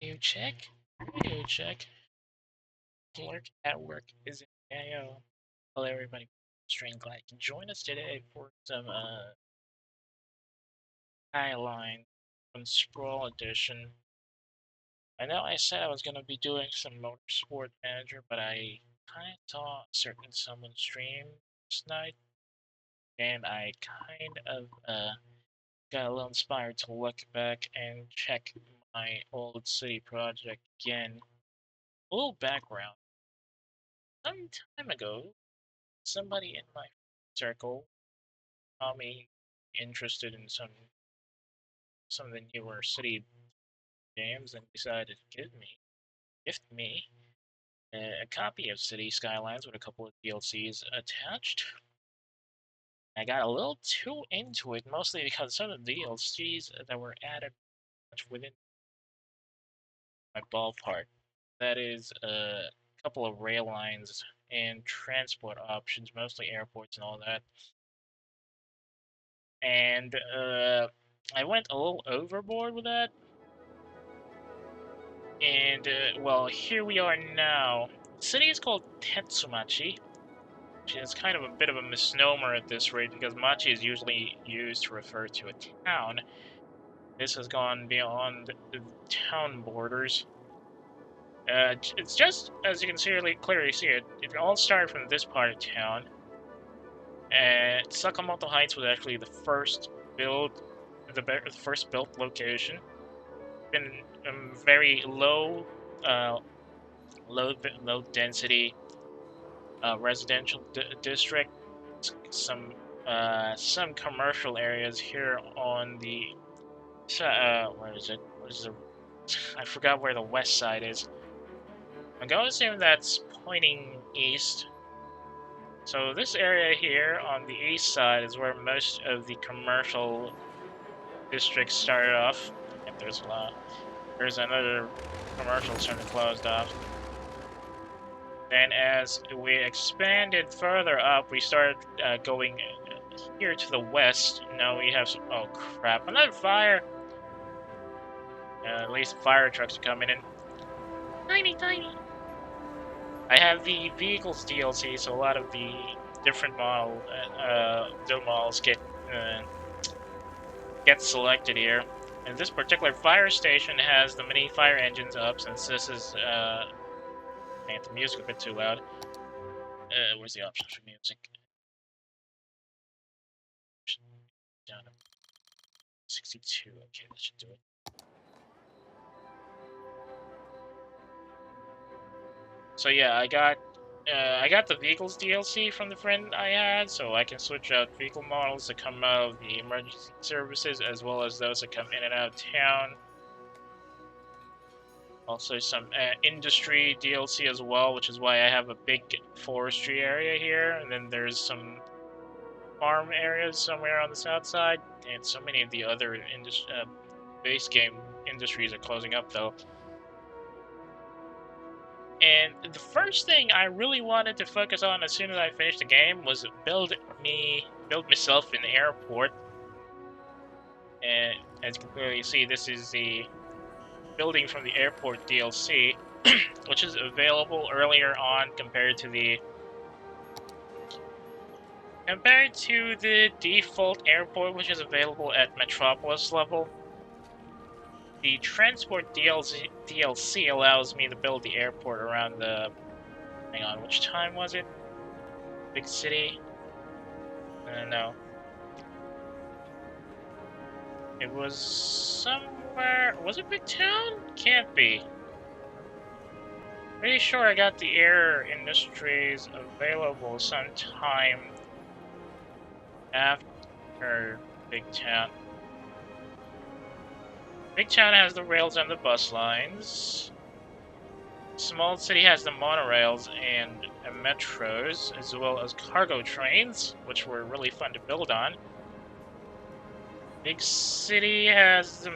You check? You check. Clerk at work is in AO. Hello, everybody. String glad you can join us today for some Skylines from Sprawl Edition. I know I said I was going to be doing some Motorsport Manager, but I kind of saw a certain someone stream last night, and I kind of got a little inspired to look back and check my old city project again. A little background. Some time ago, somebody in my circle saw me interested in some of the newer city games and decided to gift me a copy of City Skylines with a couple of DLCs attached. I got a little too into it, mostly because some of the DLCs that were added within my ballpark. That is a couple of rail lines and transport options, mostly airports and all that. And I went a little overboard with that. And well, here we are now. The city is called Tetsumachi, which is kind of a bit of a misnomer at this rate because machi is usually used to refer to a town. This has gone beyond the town borders. It's just, as you can clearly see it all started from this part of town. And Sakamoto Heights was actually the first built location. Been very low density residential district. Some commercial areas here on the where is it? I forgot where the west side is. I'm going to assume that's pointing east. So this area here on the east side is where most of the commercial districts started off. And there's another commercial center closed off. Then as we expanded further up, we started going here to the west. Now we have some... Oh crap, another fire! At least fire trucks are coming in. Tiny. I have the vehicles DLC, so a lot of the different models get selected here. And this particular fire station has the mini fire engines up, since this is man, the music a bit too loud. Where's the options for music? Down to 62. Okay, that should do it. So yeah, I got the vehicles DLC from the friend I had, so I can switch out vehicle models that come out of the emergency services, as well as those that come in and out of town. Also some industry DLC as well, which is why I have a big forestry area here, and then there's some farm areas somewhere on the south side, and so many of the other base game industries are closing up though. And the first thing I really wanted to focus on as soon as I finished the game was build myself an airport. And as you can clearly see, this is the building from the airport DLC, which is available earlier on compared to the default airport, which is available at Metropolis level. The transport DLC allows me to build the airport around the... Hang on, which time was it? Big city? No. It was somewhere... Was it Big Town? Can't be. Pretty sure I got the air industries available sometime after Big Town. Big Town has the rails and the bus lines. Small City has the monorails and metros, as well as cargo trains, which were really fun to build on. Big City has the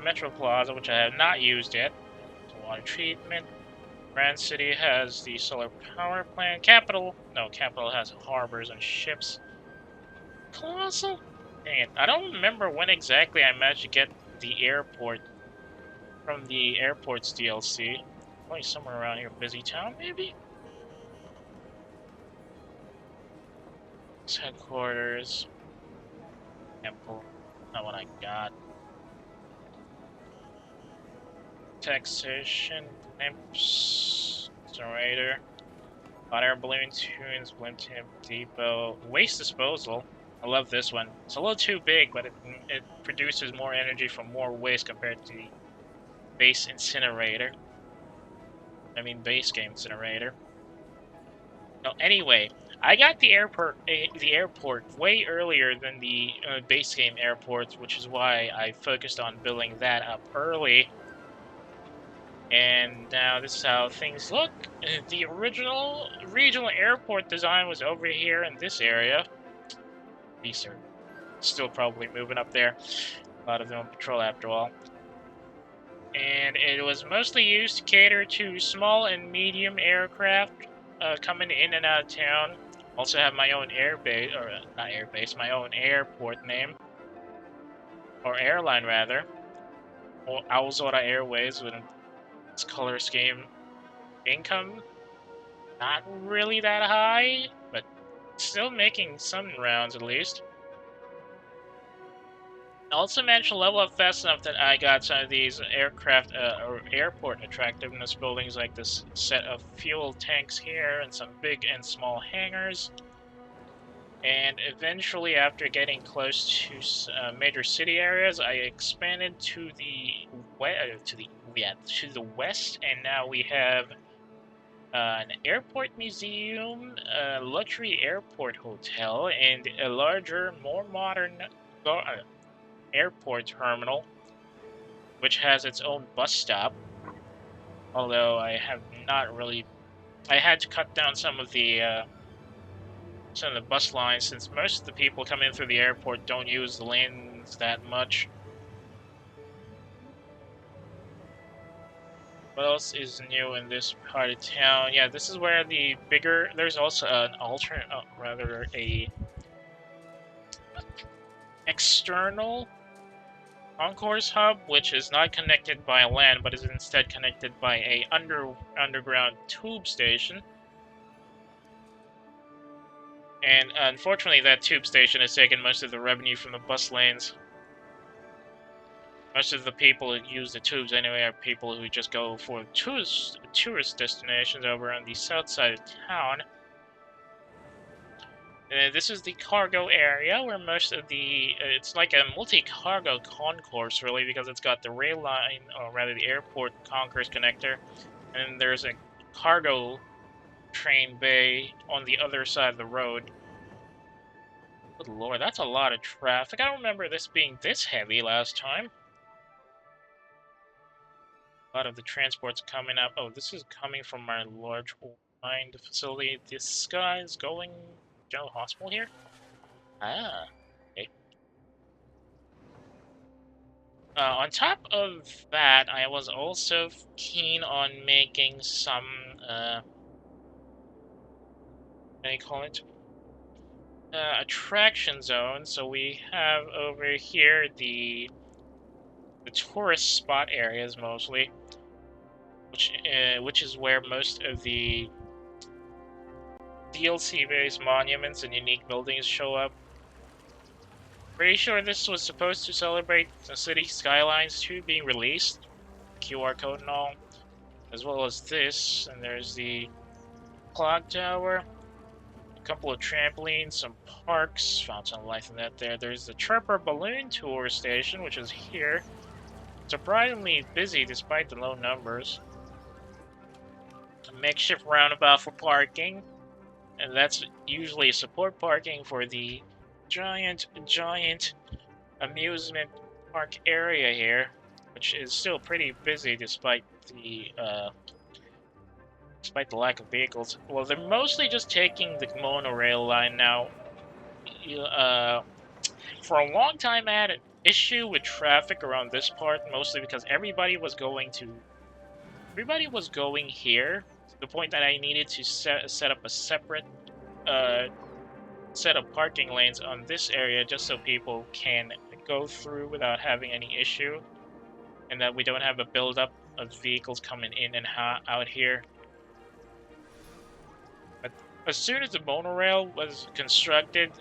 Metro Plaza, which I have not used yet. Water treatment. Grand City has the solar power plant. Capital has harbors and ships. Colossal? Dang it, I don't remember when exactly I managed to get the airport from the airport's DLC. Probably somewhere around here, Busy Town, maybe? It's headquarters. Temple. Not what I got. Taxation, blimps, generator, hot air balloon tunes, blimp tip, depot, waste disposal. I love this one. It's a little too big, but it produces more energy from more waste compared to the base incinerator. I mean, base game incinerator. No, anyway, I got the airport way earlier than the base game airports, which is why I focused on building that up early. And now this is how things look. The original regional airport design was over here in this area. These are still probably moving up there. A lot of them on patrol after all. And it was mostly used to cater to small and medium aircraft coming in and out of town. Also have my own airbase, or not airbase, my own airport name. Or airline, rather. Or Owlzora Airways with its color scheme. Income, not really that high, but still making some rounds at least. I also managed to level up fast enough that I got some of these aircraft or airport attractiveness buildings, like this set of fuel tanks here and some big and small hangars. And eventually, after getting close to major city areas, I expanded to the west, and now we have an airport museum, a luxury airport hotel, and a larger, more modern airport terminal, which has its own bus stop. Although I have not really, I had to cut down some of the bus lines, since most of the people coming in through the airport don't use the lanes that much. What else is new in this part of town? Yeah, this is where the bigger, there's also an alternate, rather a external concourse hub, which is not connected by land, but is instead connected by a underground tube station. And unfortunately, that tube station has taken most of the revenue from the bus lanes. Most of the people who use the tubes anyway are people who just go for tourist destinations over on the south side of town. This is the cargo area where most of the... it's like a multi-cargo concourse, really, because it's got the rail line, or rather the airport concourse connector, and there's a cargo train bay on the other side of the road. Good lord, that's a lot of traffic. I don't remember this being this heavy last time. A lot of the transport's coming up. Oh, this is coming from our large mine facility. This guy's going General Hospital here? Ah, okay. On top of that, I was also keen on making some, what do you call it? Attraction zone. So we have over here the tourist spot areas mostly, which is where most of the DLC-based monuments and unique buildings show up. Pretty sure this was supposed to celebrate the city Skylines 2 being released, QR code and all, as well as this. And there's the clock tower, a couple of trampolines, some parks, Fountain of Life and that there. There's the Chirper Balloon Tour Station, which is here. Surprisingly busy despite the low numbers. A makeshift roundabout for parking, and that's usually support parking for the giant amusement park area here, which is still pretty busy despite the lack of vehicles. Well, they're mostly just taking the monorail line now. For a long time, I had an issue with traffic around this part, mostly because everybody was going here, to the point that I needed to set up a separate set of parking lanes on this area just so people can go through without having any issue, and that we don't have a buildup of vehicles coming in and out here. But as soon as the monorail was constructed,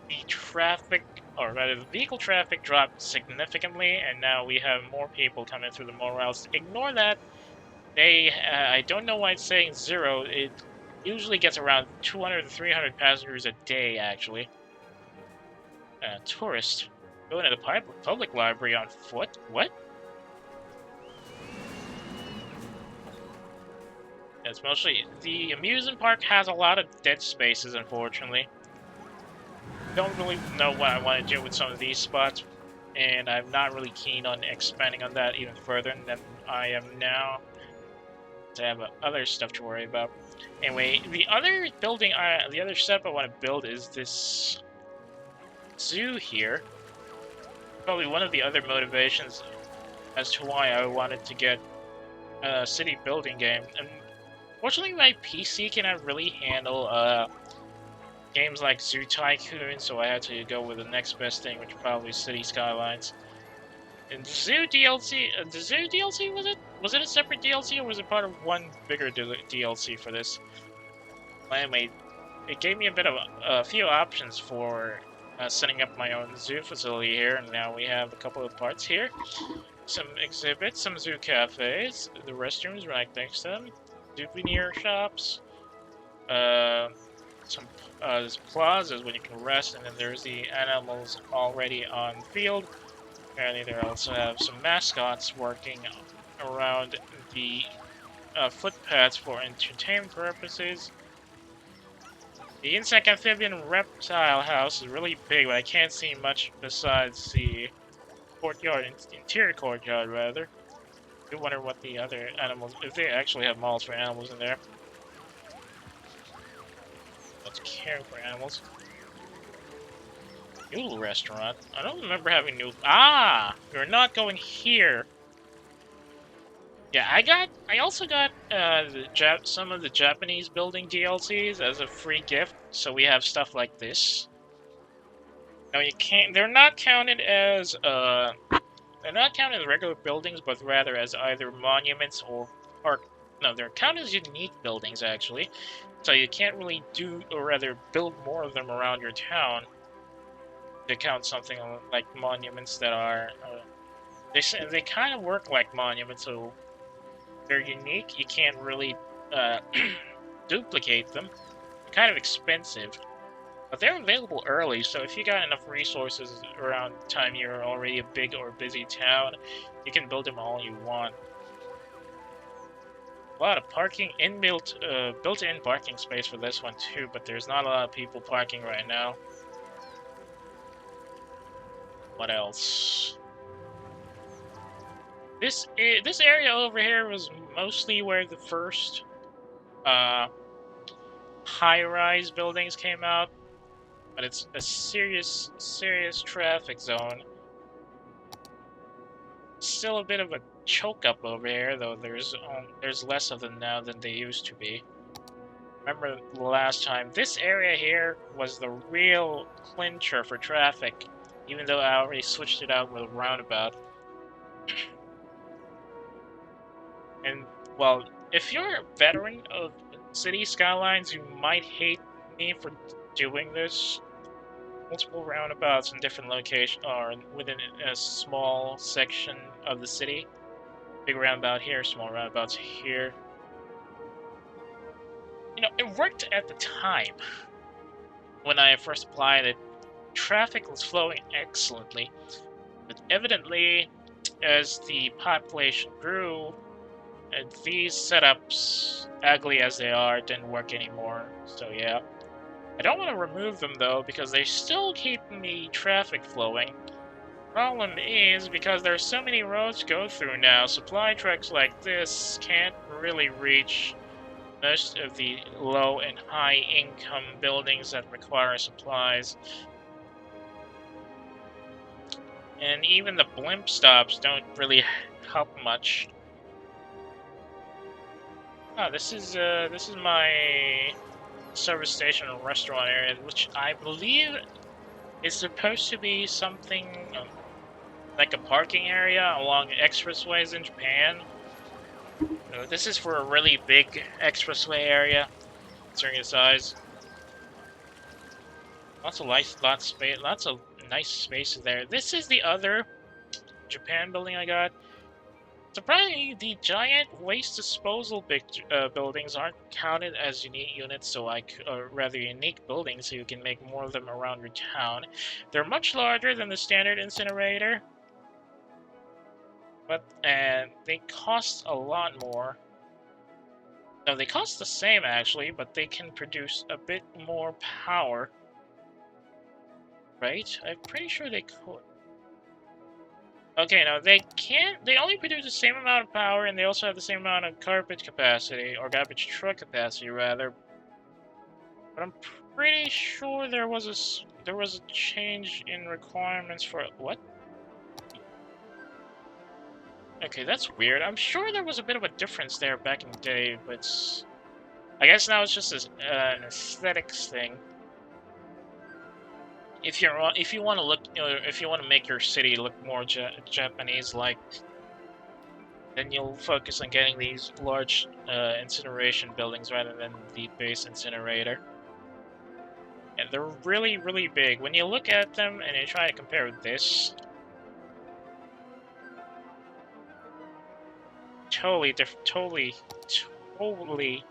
the traffic, or rather the vehicle traffic, dropped significantly, and now we have more people coming through the monorails. Ignore that. I don't know why it's saying 0. It usually gets around 200 to 300 passengers a day, actually. Tourist. Going to the public library on foot? What? It's mostly... The amusement park has a lot of dead spaces, unfortunately. Don't really know what I want to do with some of these spots, and I'm not really keen on expanding on that even further than I am now. I have other stuff to worry about. Anyway, the other setup I want to build is this zoo here. Probably one of the other motivations as to why I wanted to get a city building game. Unfortunately, my PC cannot really handle games like Zoo Tycoon, so I had to go with the next best thing, which is probably City Skylines. And the Zoo DLC, was it a separate DLC, or was it part of one bigger DLC for this? Well, anyway, it gave me a few options for setting up my own zoo facility here, and now we have a couple of parts here. Some exhibits, some zoo cafes, the restrooms right next to them, souvenir shops, some plazas when you can rest, and then there's the animals already on the field. Apparently they also have some mascots working around the footpaths for entertainment purposes. The insect, amphibian, reptile house is really big, but I can't see much besides the courtyard, interior courtyard rather. I do wonder what the other animals, if they actually have malls for animals in there. Let's care for animals. Noodle restaurant? I don't remember having noodle. Ah! We're not going here. Yeah, I also got some of the Japanese building DLCs as a free gift, so we have stuff like this. Now they're not counted as regular buildings, but rather as either monuments or no, they're counted as unique buildings actually. So you can't really build more of them around your town. They count something like monuments that are they kind of work like monuments, so they're unique. You can't really duplicate them. They're kind of expensive, but they're available early. So if you got enough resources around the time you're already a big or busy town, you can build them all you want. A lot of parking, built-in parking space for this one too, but there's not a lot of people parking right now. What else? This area over here was mostly where the first high-rise buildings came out, but it's a serious traffic zone. Still a bit of a choke up over here, though there's less of them now than they used to be. Remember the last time, this area here was the real clincher for traffic, even though I already switched it out with a roundabout. And, well, if you're a veteran of City Skylines, you might hate me for doing this. Multiple roundabouts in different locations, or within a small section of the city. Big roundabout here, small roundabouts here. You know, it worked at the time. When I first applied it, traffic was flowing excellently. But evidently, as the population grew, and these setups, ugly as they are, didn't work anymore. So yeah. I don't want to remove them though, because they still keep the traffic flowing. Problem is, because there's so many roads to go through now, supply trucks like this can't really reach most of the low and high income buildings that require supplies. And even the blimp stops don't really help much. Oh, this is my service station and restaurant area, which I believe is supposed to be something like a parking area along expressways in Japan. So this is for a really big expressway area, considering the size. Lots of space, lots of nice spaces there. This is the other Japan building I got. Surprisingly, the giant waste disposal buildings aren't counted as unique units, so rather unique buildings, so you can make more of them around your town. They're much larger than the standard incinerator, and they cost a lot more. No, they cost the same actually, but they can produce a bit more power. Right? I'm pretty sure they could. Okay, no, they can't. They only produce the same amount of power, and they also have the same amount of garbage capacity, or garbage truck capacity, rather. But I'm pretty sure there was a change in requirements for what? Okay, that's weird. I'm sure there was a bit of a difference there back in the day, but I guess now it's just an aesthetics thing. If you want to look, if you want to make your city look more Japanese-like, then you'll focus on getting these large incineration buildings rather than the base incinerator. And they're really, really big. When you look at them and you try to compare with this, totally different, totally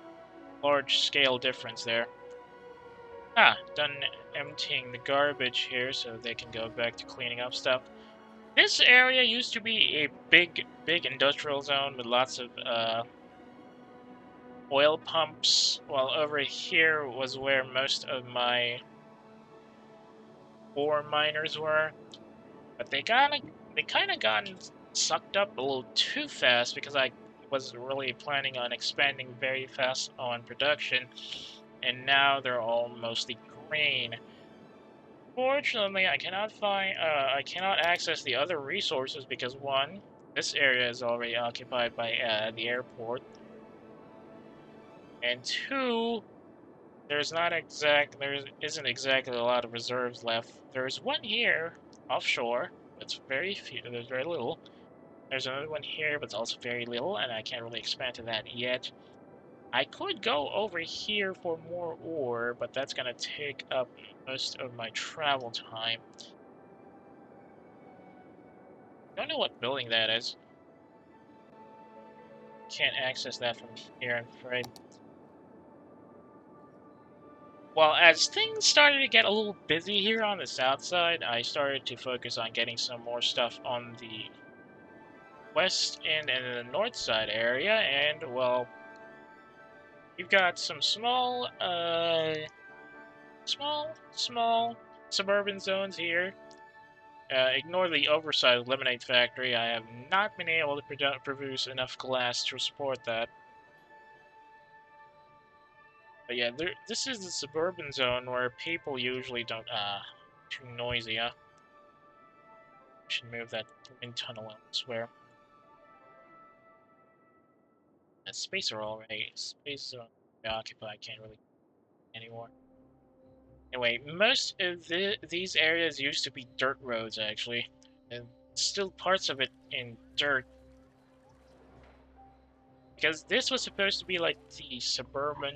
large-scale difference there. Done emptying the garbage here so they can go back to cleaning up stuff. This area used to be a big industrial zone with lots of oil pumps, while over here was where most of my ore miners were. But they kind of gotten sucked up a little too fast because I was really planning on expanding very fast on production, and now they're all mostly green. Fortunately, I cannot access the other resources because one, this area is already occupied by the airport, and two, there isn't exactly a lot of reserves left. There's one here offshore. It's very few. There's very little. There's another one here, but it's also very little, and I can't really expand to that yet. I could go over here for more ore, but that's gonna take up most of my travel time. Don't know what building that is. Can't access that from here, I'm afraid. Well, as things started to get a little busy here on the south side, I started to focus on getting some more stuff on the west end and the north side area, and, well, we've got some small suburban zones here. Ignore the oversized lemonade factory. I have not been able to produce enough glass to support that. But yeah, this is the suburban zone where people usually don't, too noisy, huh? Should move that wind tunnel elsewhere. That space are already, spaces are occupied, can't really anymore. Anyway, most of these areas used to be dirt roads, actually. And still parts of it in dirt. Because this was supposed to be like the suburban,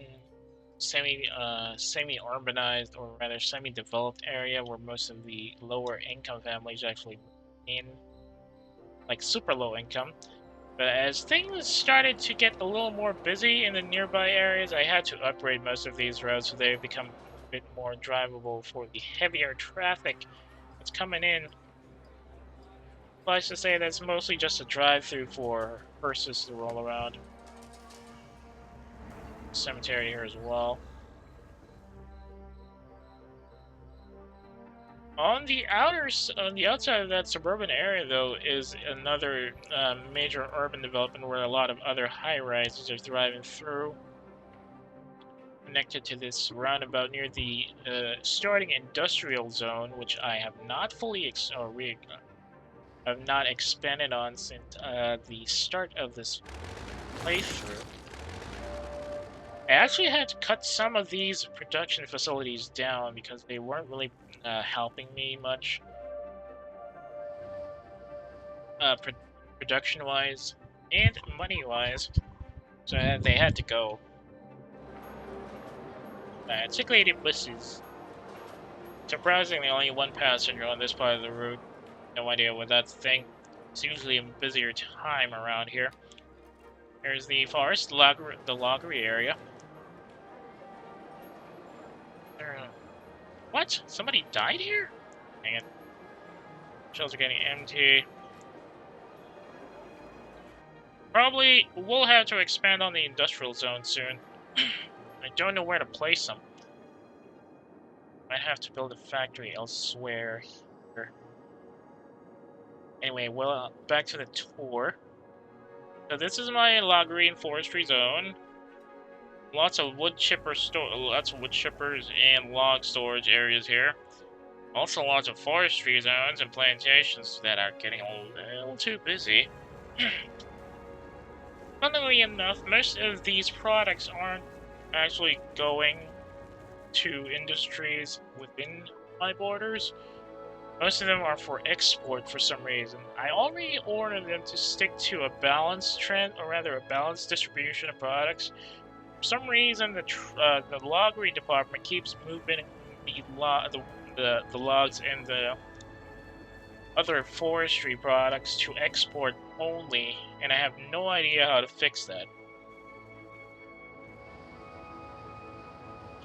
semi-urbanized, or rather semi-developed area where most of the lower income families actually in, like super low income. But as things started to get a little more busy in the nearby areas, I had to upgrade most of these roads so they become a bit more drivable for the heavier traffic that's coming in. Suffice to say, that's mostly just a drive-through for hearses to roll around. Cemetery here as well. On the outside of that suburban area, though, is another major urban development where a lot of other high-rises are thriving through. Connected to this roundabout near the starting industrial zone, which I have not fully have not expanded on since the start of this playthrough. I actually had to cut some of these production facilities down because they weren't really helping me much, production-wise and money-wise. So they had to go. Articulated buses. Surprisingly, only one passenger on this part of the route. No idea what that's the thing. It's usually a busier time around here. Here's the forest, the loggery area. What? Somebody died here? Dang it. Shells are getting empty. Probably we'll have to expand on the industrial zone soon. I don't know where to place them. Might have to build a factory elsewhere here. Anyway, well, back to the tour. So this is my loggery and forestry zone. Lots of wood chippers and log storage areas here. Also lots of forestry zones and plantations that are getting a little too busy. Funnily enough, most of these products aren't actually going to industries within my borders. Most of them are for export for some reason. I already ordered them to stick to a balanced trend, or rather a balanced distribution of products. For some reason, the loggery department keeps moving the logs and the other forestry products to export only, and I have no idea how to fix that.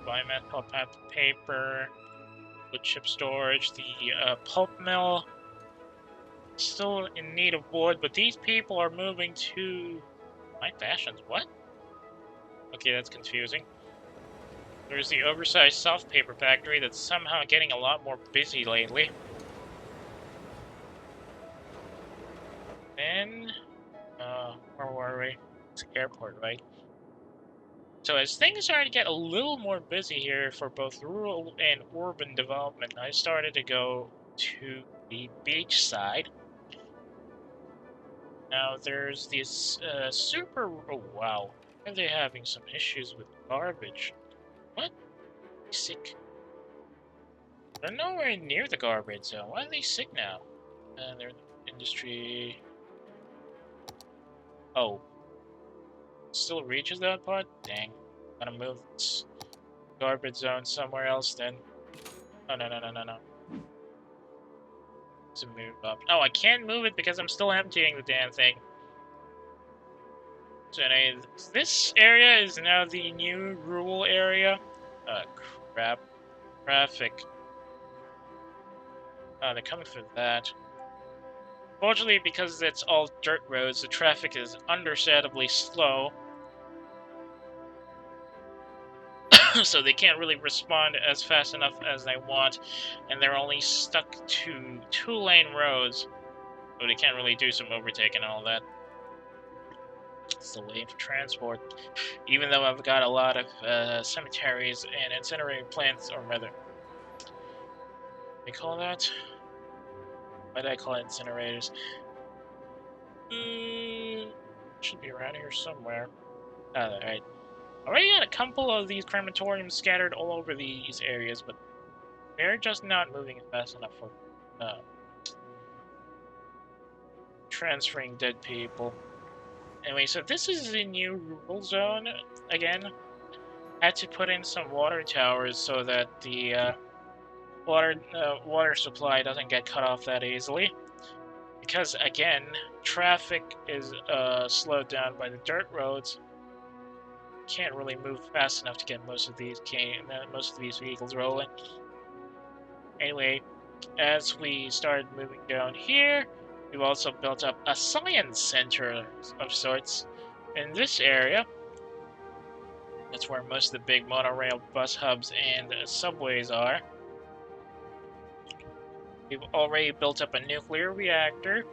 Biomass, pulp paper, wood chip storage, the pulp mill still in need of wood, but these people are moving to my fashions. What? Okay, that's confusing. There's the oversized soft paper factory that's somehow getting a lot more busy lately. Then, where were we? It's the airport, right? So as things started to get a little more busy here for both rural and urban development, I started to go to the beach side. Now there's this oh wow, are they having some issues with garbage? What? Sick. They're nowhere near the garbage zone. Why are they sick now? They're in the industry. Oh. Still reaches that part? Dang. I'm gonna move this garbage zone somewhere else then. Oh, no. To move up. Oh, I can't move it because I'm still emptying the damn thing. So anyway, this area is now the new rural area. Crap. Traffic. Oh, they're coming for that. Fortunately, because it's all dirt roads, the traffic is understandably slow. So they can't really respond as fast enough as they want, and they're only stuck to 2-lane roads, so they can't really do some overtaking and all that. Still waiting for transport, even though I've got a lot of cemeteries and incinerator plants, or rather, they call that? Why did I call it incinerators? Should be around here somewhere. Oh, alright. Already got a couple of these crematoriums scattered all over these areas, but they're just not moving fast enough for transferring dead people. Anyway, so this is the new rural zone. Again, had to put in some water towers so that the water supply doesn't get cut off that easily. Because again, traffic is slowed down by the dirt roads. Can't really move fast enough to get most of these vehicles rolling. Anyway, as we started moving down here, we've also built up a science center of sorts in this area. That's where most of the big monorail, bus hubs, and subways are. We've already built up a nuclear reactor,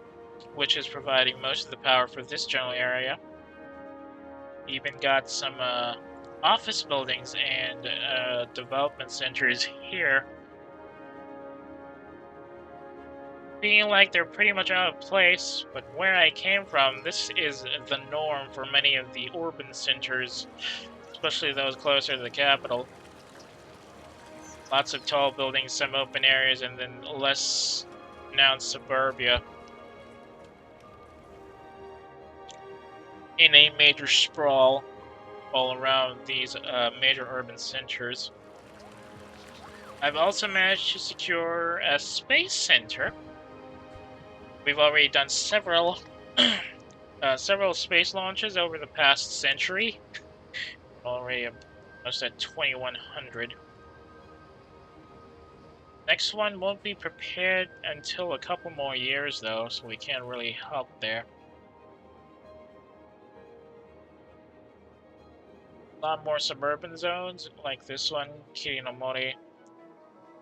which is providing most of the power for this general area. Even got some office buildings and development centers here. Feeling like they're pretty much out of place, but where I came from, this is the norm for many of the urban centers, especially those closer to the capital. Lots of tall buildings, some open areas, and then less pronounced suburbia. In a major sprawl all around these major urban centers. I've also managed to secure a space center. We've already done several space launches over the past century. Already almost at 2100. Next one won't be prepared until a couple more years, though, so we can't really help there. A lot more suburban zones, like this one, Keyta,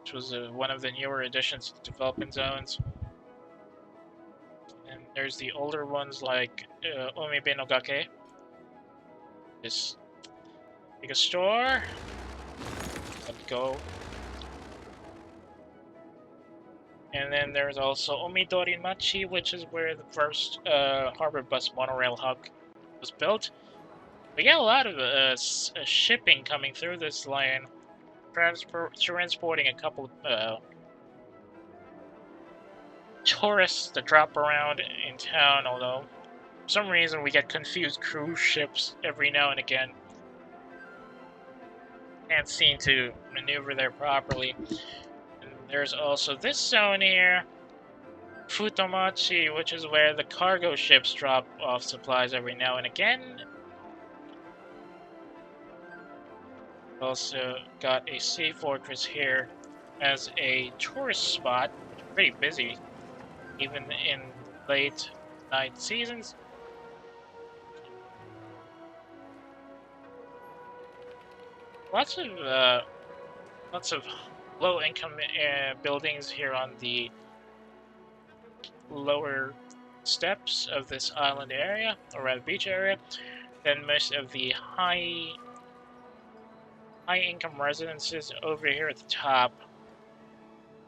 which was one of the newer additions to development zones. And there's the older ones like Umibe no Gake. This big store. Let's go. And then there's also Omidori Machi, which is where the first harbor bus monorail hub was built. We get a lot of shipping coming through this lane, transporting a couple tourists that drop around in town, although for some reason we get confused cruise ships every now and again. Can't seem to maneuver there properly. And there's also this zone here, Futomachi, which is where the cargo ships drop off supplies every now and again. Also got a sea fortress here as a tourist spot, pretty busy, even in late night seasons. Lots of low-income buildings here on the lower steps of this island area, or rather beach area. Then most of the high-income residences over here at the top,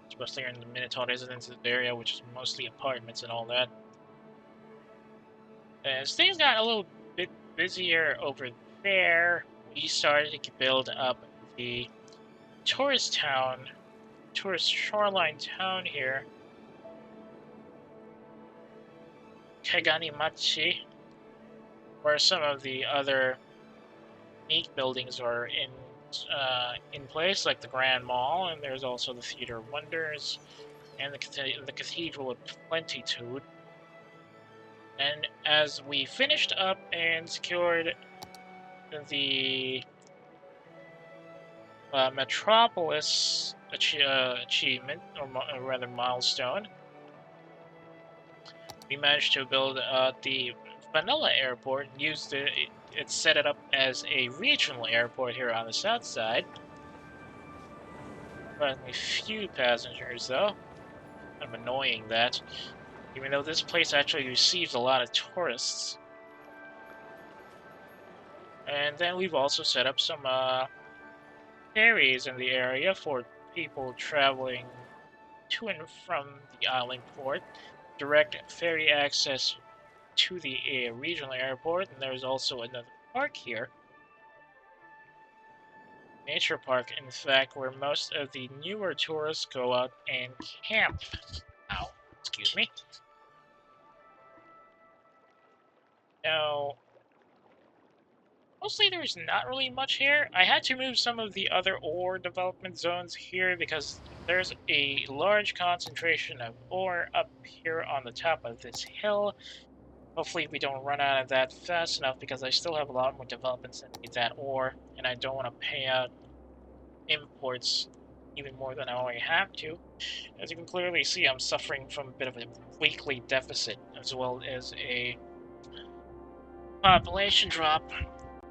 especially in the Minotaur residences area, which is mostly apartments and all that. As things got a little bit busier over there, we started to build up the tourist shoreline town here, Keganimachi, where some of the other neat buildings are in place, like the Grand Mall, and there's also the Theater of Wonders and the Cathedral of Plenitude. And as we finished up and secured the Metropolis achievement, or rather milestone, we managed to build the Vanilla Airport and used it set it up as a regional airport here on the south side. Only few passengers, though. Kind of annoying that. Even though this place actually receives a lot of tourists. And then we've also set up some ferries in the area for people traveling to and from the island port. Direct ferry access to the regional airport, and there's also another park here. Nature park, in fact, where most of the newer tourists go out and camp. Ow, excuse me. Now, mostly there's not really much here. I had to move some of the other ore development zones here because there's a large concentration of ore up here on the top of this hill. Hopefully we don't run out of that fast enough because I still have a lot more developments that need that ore, and I don't want to pay out imports even more than I already have to. As you can clearly see, I'm suffering from a bit of a weekly deficit as well as a population drop.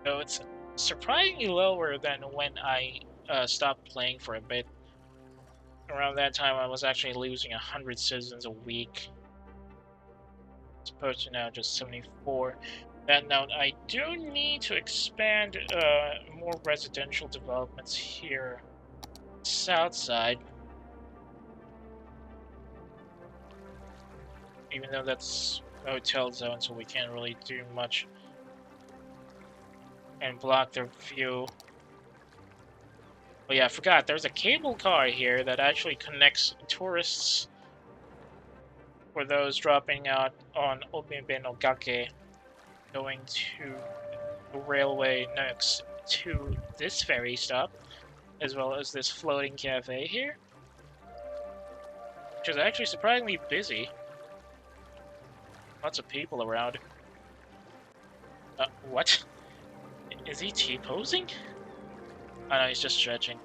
So it's surprisingly lower than when I stopped playing for a bit. Around that time, I was actually losing 100 citizens a week, as opposed to now just 74. That note, I do need to expand more residential developments here, south side. Even though that's hotel zone, so we can't really do much and block their view. Oh yeah, I forgot. There's a cable car here that actually connects tourists for those dropping out on Obimbe no Gake, going to the railway next to this ferry stop, as well as this floating cafe here, which is actually surprisingly busy. Lots of people around. What? Is he T-posing? Oh no, he's just stretching.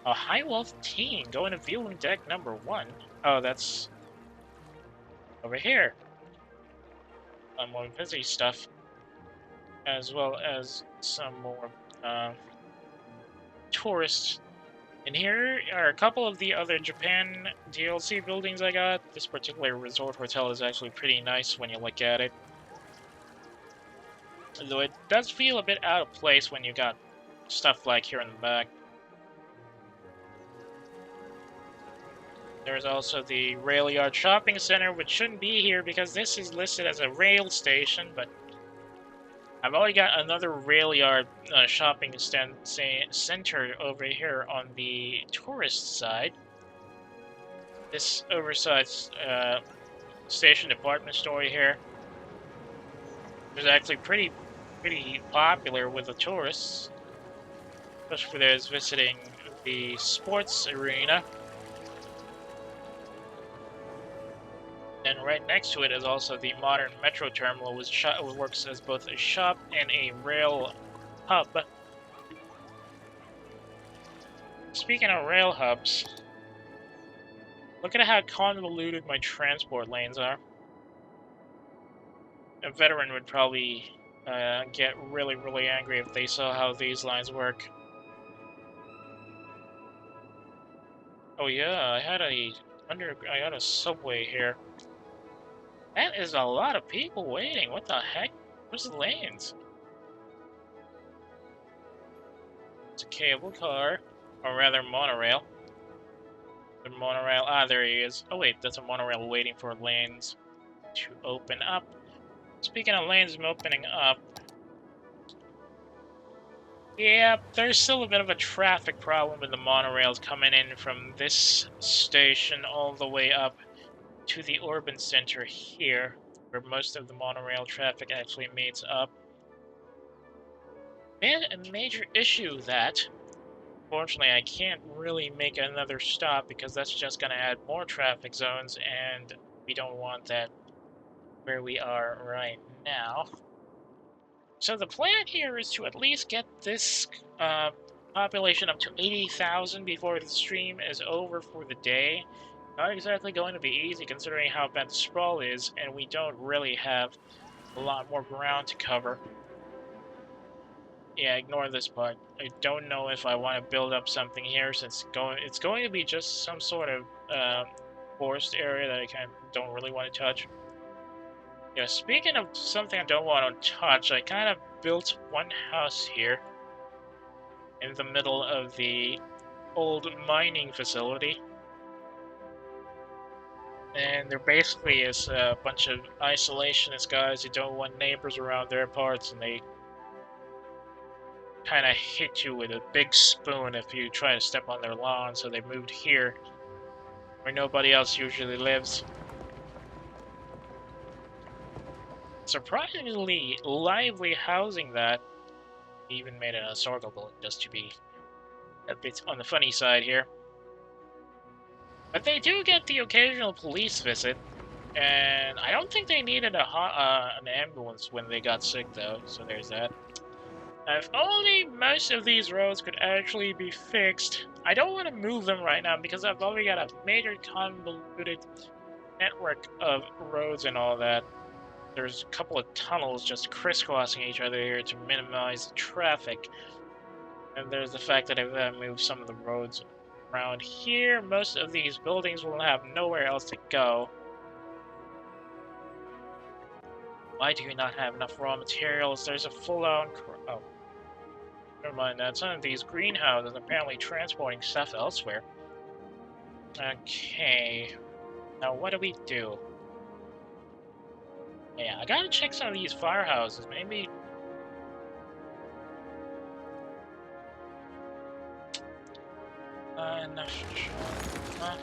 A high-wealth teen going to viewing deck number 1. Oh, that's over here. More busy stuff, as well as some more tourists. And here are a couple of the other Japan DLC buildings I got. This particular resort hotel is actually pretty nice when you look at it. Though it does feel a bit out of place when you got stuff like here in the back. There's also the Rail Yard Shopping Center, which shouldn't be here because this is listed as a rail station, but I've already got another rail yard shopping center over here on the tourist side. This oversized station department store here is actually pretty popular with the tourists, especially for those visiting the sports arena. And right next to it is also the modern metro terminal, which works as both a shop and a rail hub. Speaking of rail hubs, look at how convoluted my transport lanes are. A veteran would probably get really angry if they saw how these lines work. Oh yeah, I had a subway here. That is a lot of people waiting. What the heck? Where's the lanes? It's a cable car, or rather monorail. The monorail. Ah, there he is. Oh wait, that's a monorail waiting for lanes to open up. Speaking of lanes opening up, yeah, there's still a bit of a traffic problem with the monorails coming in from this station all the way up to the urban center here, where most of the monorail traffic actually meets up. And a major issue that, fortunately, I can't really make another stop because that's just going to add more traffic zones, and we don't want that where we are right now. So the plan here is to at least get this population up to 80,000 before the stream is over for the day. Not exactly going to be easy considering how bad the sprawl is, and we don't really have a lot more ground to cover. Yeah, ignore this part. I don't know if I want to build up something here since it's going to be just some sort of forest area that I don't really want to touch. Yeah, speaking of something I don't want to touch, I kind of built one house here in the middle of the old mining facility. And there basically is a bunch of isolationist guys who don't want neighbors around their parts, and they kind of hit you with a big spoon if you try to step on their lawn, so they moved here, where nobody else usually lives. Surprisingly lively housing that. Even made an historical building just to be a bit on the funny side here. But they do get the occasional police visit, and I don't think they needed an ambulance when they got sick, though, so there's that. If only most of these roads could actually be fixed. I don't want to move them right now because I've already got a major convoluted network of roads and all that. There's a couple of tunnels just crisscrossing each other here to minimize the traffic. And there's the fact that I've moved some of the roads around here. Most of these buildings will have nowhere else to go. Why do you not have enough raw materials? There's a full-on... Oh. Never mind that. Some of these greenhouses are apparently transporting stuff elsewhere. Okay. Now what do we do? Yeah, I gotta check some of these firehouses. Maybe... Huh?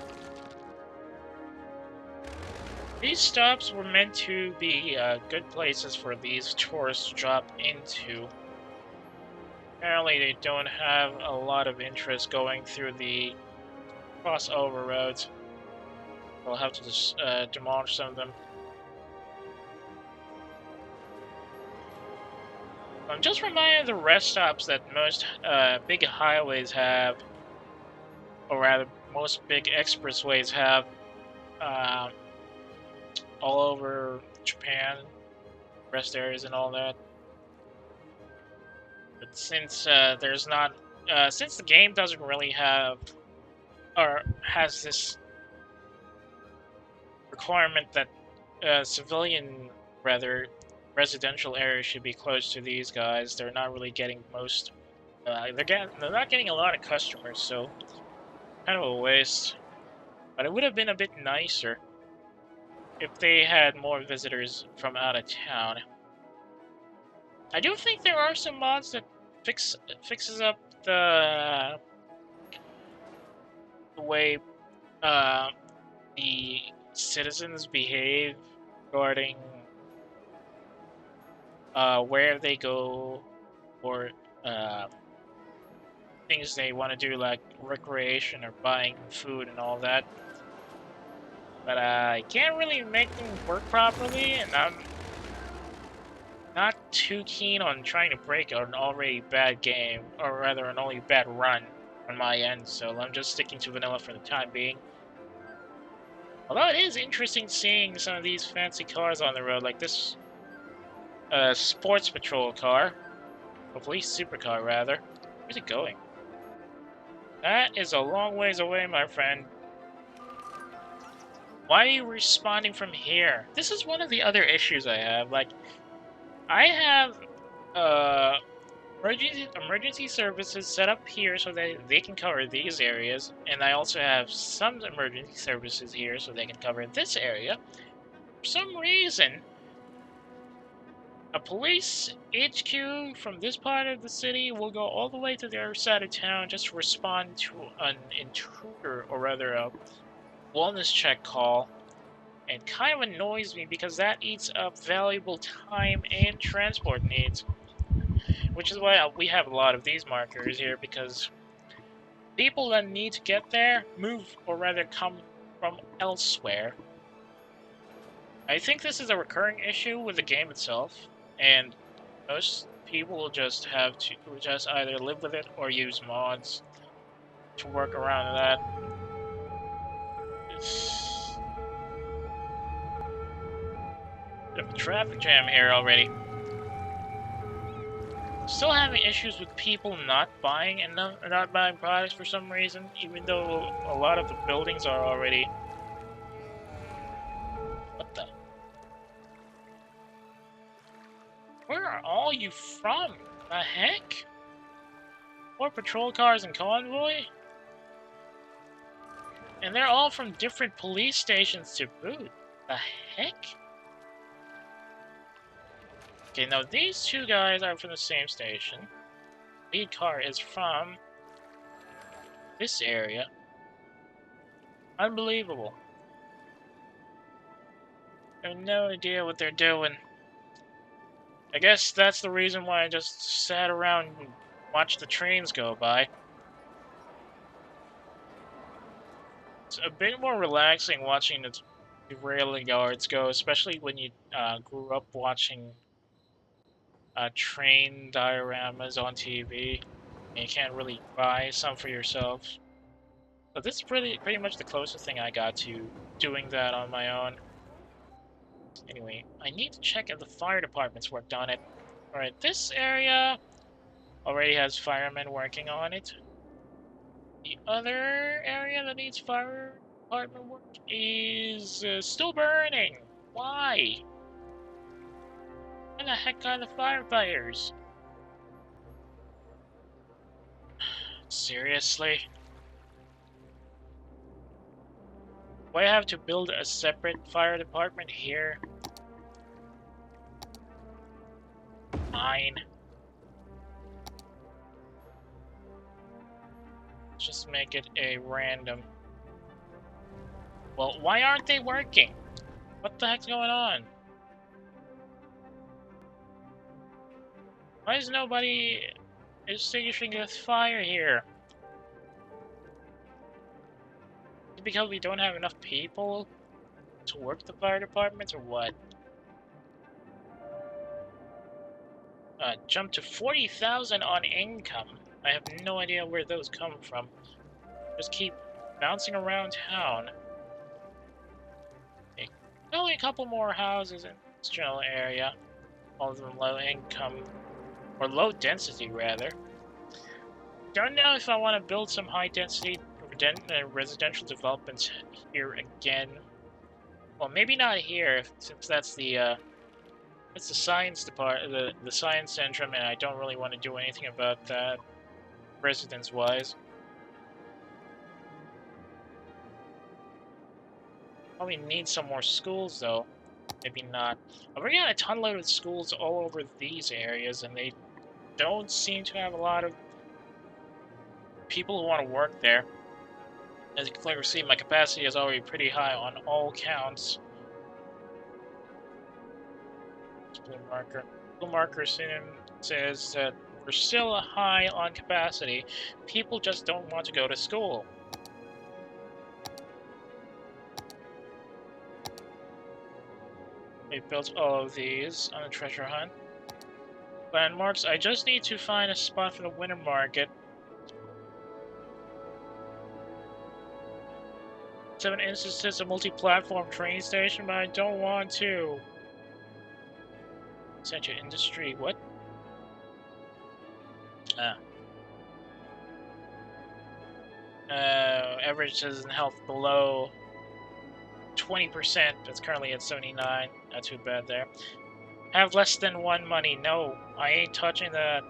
These stops were meant to be good places for these tourists to drop into. Apparently they don't have a lot of interest going through the crossover roads. We'll have to just demolish some of them. I'm just reminded of the rest stops that most big highways have, or rather, most big expressways have, uh, all over Japan, rest areas and all that. But since there's not, since the game doesn't really have, or has this requirement that civilian, rather, residential areas should be close to these guys, they're not really getting most. They're not getting a lot of customers, so kind of a waste. But it would have been a bit nicer if they had more visitors from out of town. I do think there are some mods that fixes up the way the citizens behave regarding where they go or things they want to do, like recreation or buying food and all that. But I can't really make them work properly, and I'm not too keen on trying to break an already bad game, or rather an already bad run on my end, so I'm just sticking to vanilla for the time being. Although it is interesting seeing some of these fancy cars on the road, like this sports patrol car, or police supercar rather. Where's it going? That is a long ways away, my friend. Why are you responding from here? This is one of the other issues I have. Like, I have emergency services set up here so that they can cover these areas, and I also have some emergency services here so they can cover this area. For some reason, a police HQ from this part of the city will go all the way to the other side of town just to respond to an intruder, or rather a wellness check call. And kind of annoys me because that eats up valuable time and transport needs. Which is why we have a lot of these markers here, because people that need to get there move, or rather come from elsewhere. I think this is a recurring issue with the game itself, and most people will just have to just either live with it or use mods to work around that. It's a bit of a traffic jam here already. Still having issues with people not buying products for some reason, even though a lot of the buildings are already. What the? Where are all you from? The heck? More patrol cars and convoy? And they're all from different police stations to boot. The heck? Okay, now these two guys are from the same station. Lead car is from this area. Unbelievable. I have no idea what they're doing. I guess that's the reason why I just sat around and watched the trains go by. It's a bit more relaxing watching the railing yards go, especially when you grew up watching train dioramas on TV, and you can't really buy some for yourself. But this is pretty much the closest thing I got to doing that on my own. Anyway, I need to check if the fire department's worked on it. Alright, this area already has firemen working on it. The other area that needs fire department work is still burning. Why? Where the heck are the firefighters? Seriously? Do I have to build a separate fire department here? Fine. Let's just make it a random. Well, why aren't they working? What the heck's going on? Why is nobody extinguishing this fire here? Is it because we don't have enough people to work the fire department, or what? Jump to 40,000 on income. I have no idea where those come from. Just keep bouncing around town. Okay. Only a couple more houses in this general area. All of them low income, or low density rather. Don't know if I want to build some high density residential developments here again. Well, maybe not here, since that's the science department, the science centrum, and I don't really want to do anything about that, residence-wise. Probably need some more schools, though. Maybe not. We're getting a ton load of schools all over these areas, and they don't seem to have a lot of people who want to work there. As you can clearly see, my capacity is already pretty high on all counts. Blue marker. Blue marker says that we're still high on capacity. People just don't want to go to school. We built all of these on a treasure hunt. Landmarks, I just need to find a spot for the winter market. 7 instances of multi-platform train station, but I don't want to. Center industry, what? Average citizen health below 20%. That's currently at 79. Not too bad there. Have less than 1 money. No, I ain't touching that.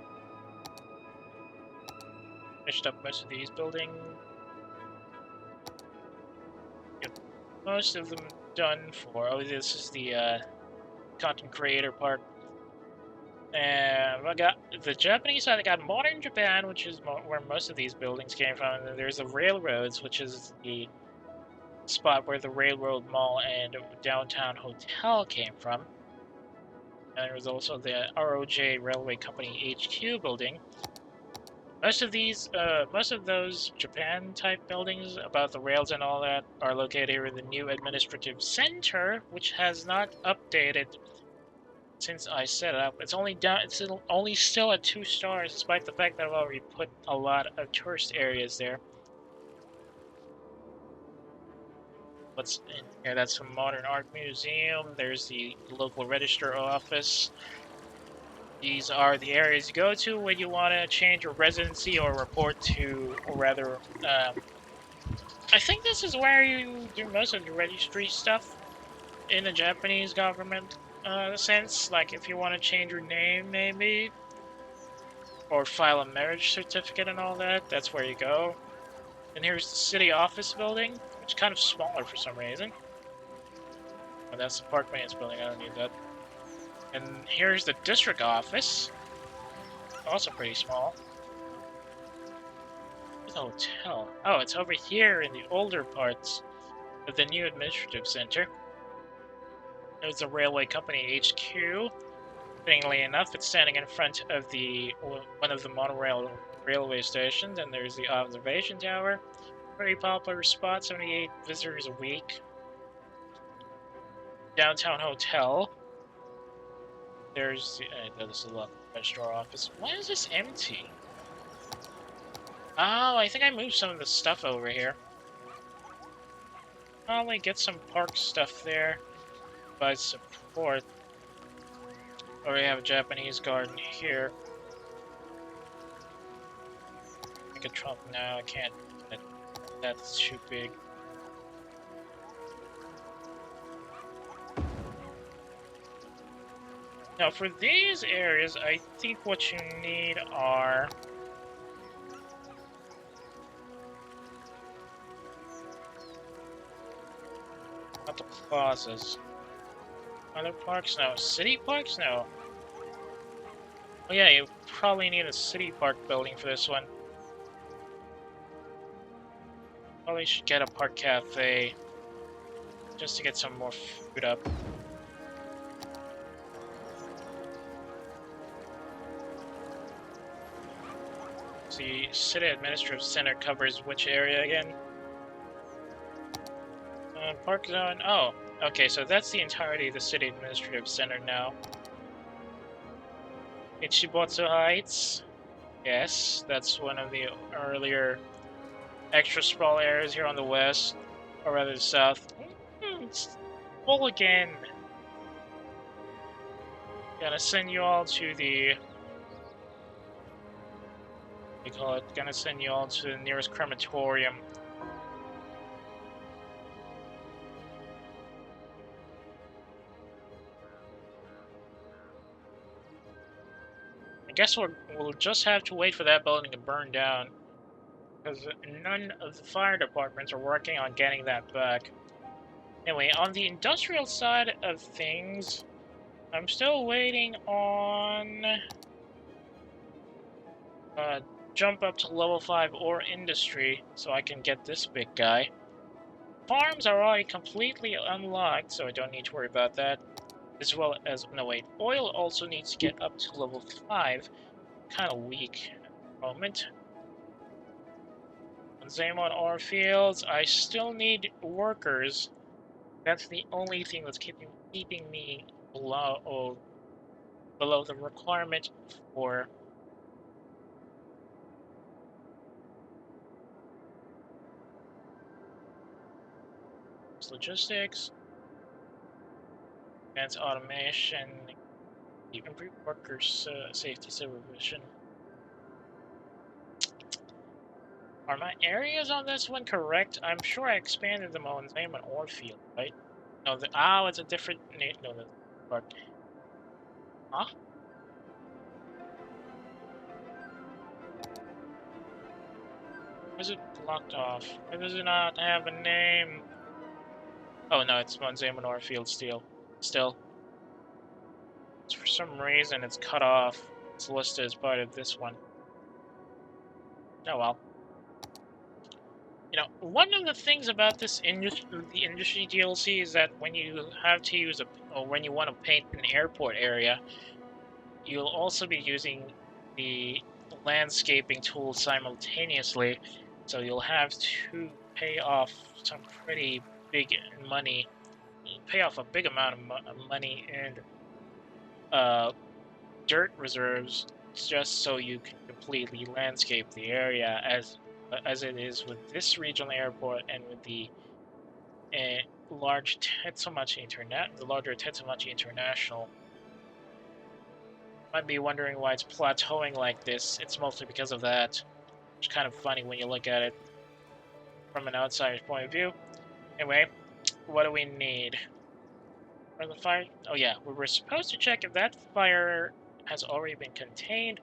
Finished up most of these buildings. Yep. Most of them done for. Oh, this is the content creator part. And I got the Japanese side. I got modern Japan, which is where most of these buildings came from. And then there's the railroads, which is the spot where the railroad mall and downtown hotel came from. And there was also the ROJ Railway Company HQ building. Most of those Japan-type buildings about the rails and all that are located here in the new administrative center, which has not updated since I set it up. It's only still at 2 stars, despite the fact that I've already put a lot of tourist areas there. What's in here? That's some modern art museum. There's the local register office. These are the areas you go to when you want to change your residency or report to, or rather, I think this is where you do most of your registry stuff in the Japanese government sense. Like if you want to change your name, maybe, or file a marriage certificate and all that, that's where you go. And here's the city office building, which is kind of smaller for some reason. Oh, that's the park maintenance building, I don't need that. And here's the district office, also pretty small. Where's the hotel? Oh, it's over here in the older parts of the new administrative center. There's the railway company HQ. Fittingly enough, it's standing in front of one of the monorail railway stations, and there's the observation tower. Very popular spot, 78 visitors a week. Downtown hotel. There's this is the registrar office. Why is this empty? Oh, I think I moved some of the stuff over here. Probably get some park stuff there by support. Or we have a Japanese garden here. Make a trunk now. I can't. That's too big. Now for these areas, I think what you need are not the plazas. Other parks? No. City parks? No. Oh yeah, you probably need a city park building for this one. Probably should get a park cafe just to get some more food up. The city administrative center covers which area again? Park zone. Oh, okay, so that's the entirety of the city administrative center now. Ichibotsu Heights. Yes, that's one of the earlier extra sprawl areas here on the west, or rather the south. It's full again. Gonna send you all to the... What do you call it? Gonna send you all to the nearest crematorium. I guess we'll just have to wait for that building to burn down, because none of the fire departments are working on getting that back. Anyway, on the industrial side of things, I'm still waiting on jump up to level 5 or industry so I can get this big guy. Farms are already completely unlocked, so I don't need to worry about that. As well as, no wait, oil also needs to get up to level 5. Kind of weak at the moment. On Zaymon ore fields, I still need workers. That's the only thing that's keeping me below the requirement for logistics, advanced automation, improve workers' safety supervision. Are my areas on this one correct? I'm sure I expanded them on Zaman ore field, right? No, it's a different name. No, the part. Huh? Why is it blocked off? Why does it not have a name? Oh no, it's on Zaman ore field still. For some reason, it's cut off. It's listed as part of this one. Oh well. You know, one of the things about this the industry DLC is that when you have to use or when you want to paint an airport area, you'll also be using the landscaping tool simultaneously, so you'll have to pay off some pretty big money, pay off a big amount of money and dirt reserves just so you can completely landscape the area as it is with this regional airport and with the larger Tetsumachi International. Might be wondering why it's plateauing like this. It's mostly because of that. It's kind of funny when you look at it from an outsider's point of view. Anyway, what do we need? For the fire? Oh yeah, we were supposed to check if that fire has already been contained.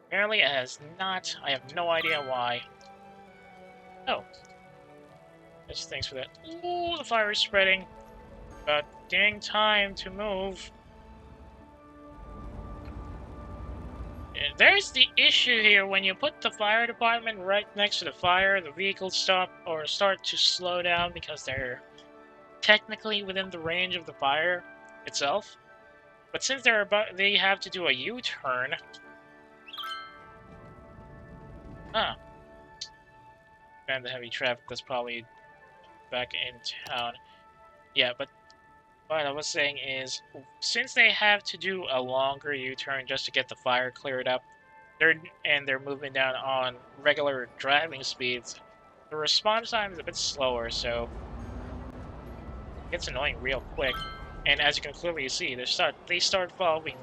Apparently it has not. I have no idea why. Oh. Just thanks for that. Ooh, the fire is spreading. About dang time to move. And there's the issue here. When you put the fire department right next to the fire, the vehicles start to slow down because they're technically within the range of the fire itself. But since they have to do a U-turn. And the heavy traffic that's probably back in town. Yeah, but what I was saying is, since they have to do a longer U-turn just to get the fire cleared up, they're moving down on regular driving speeds, the response time is a bit slower, so it gets annoying real quick. And as you can clearly see, they start following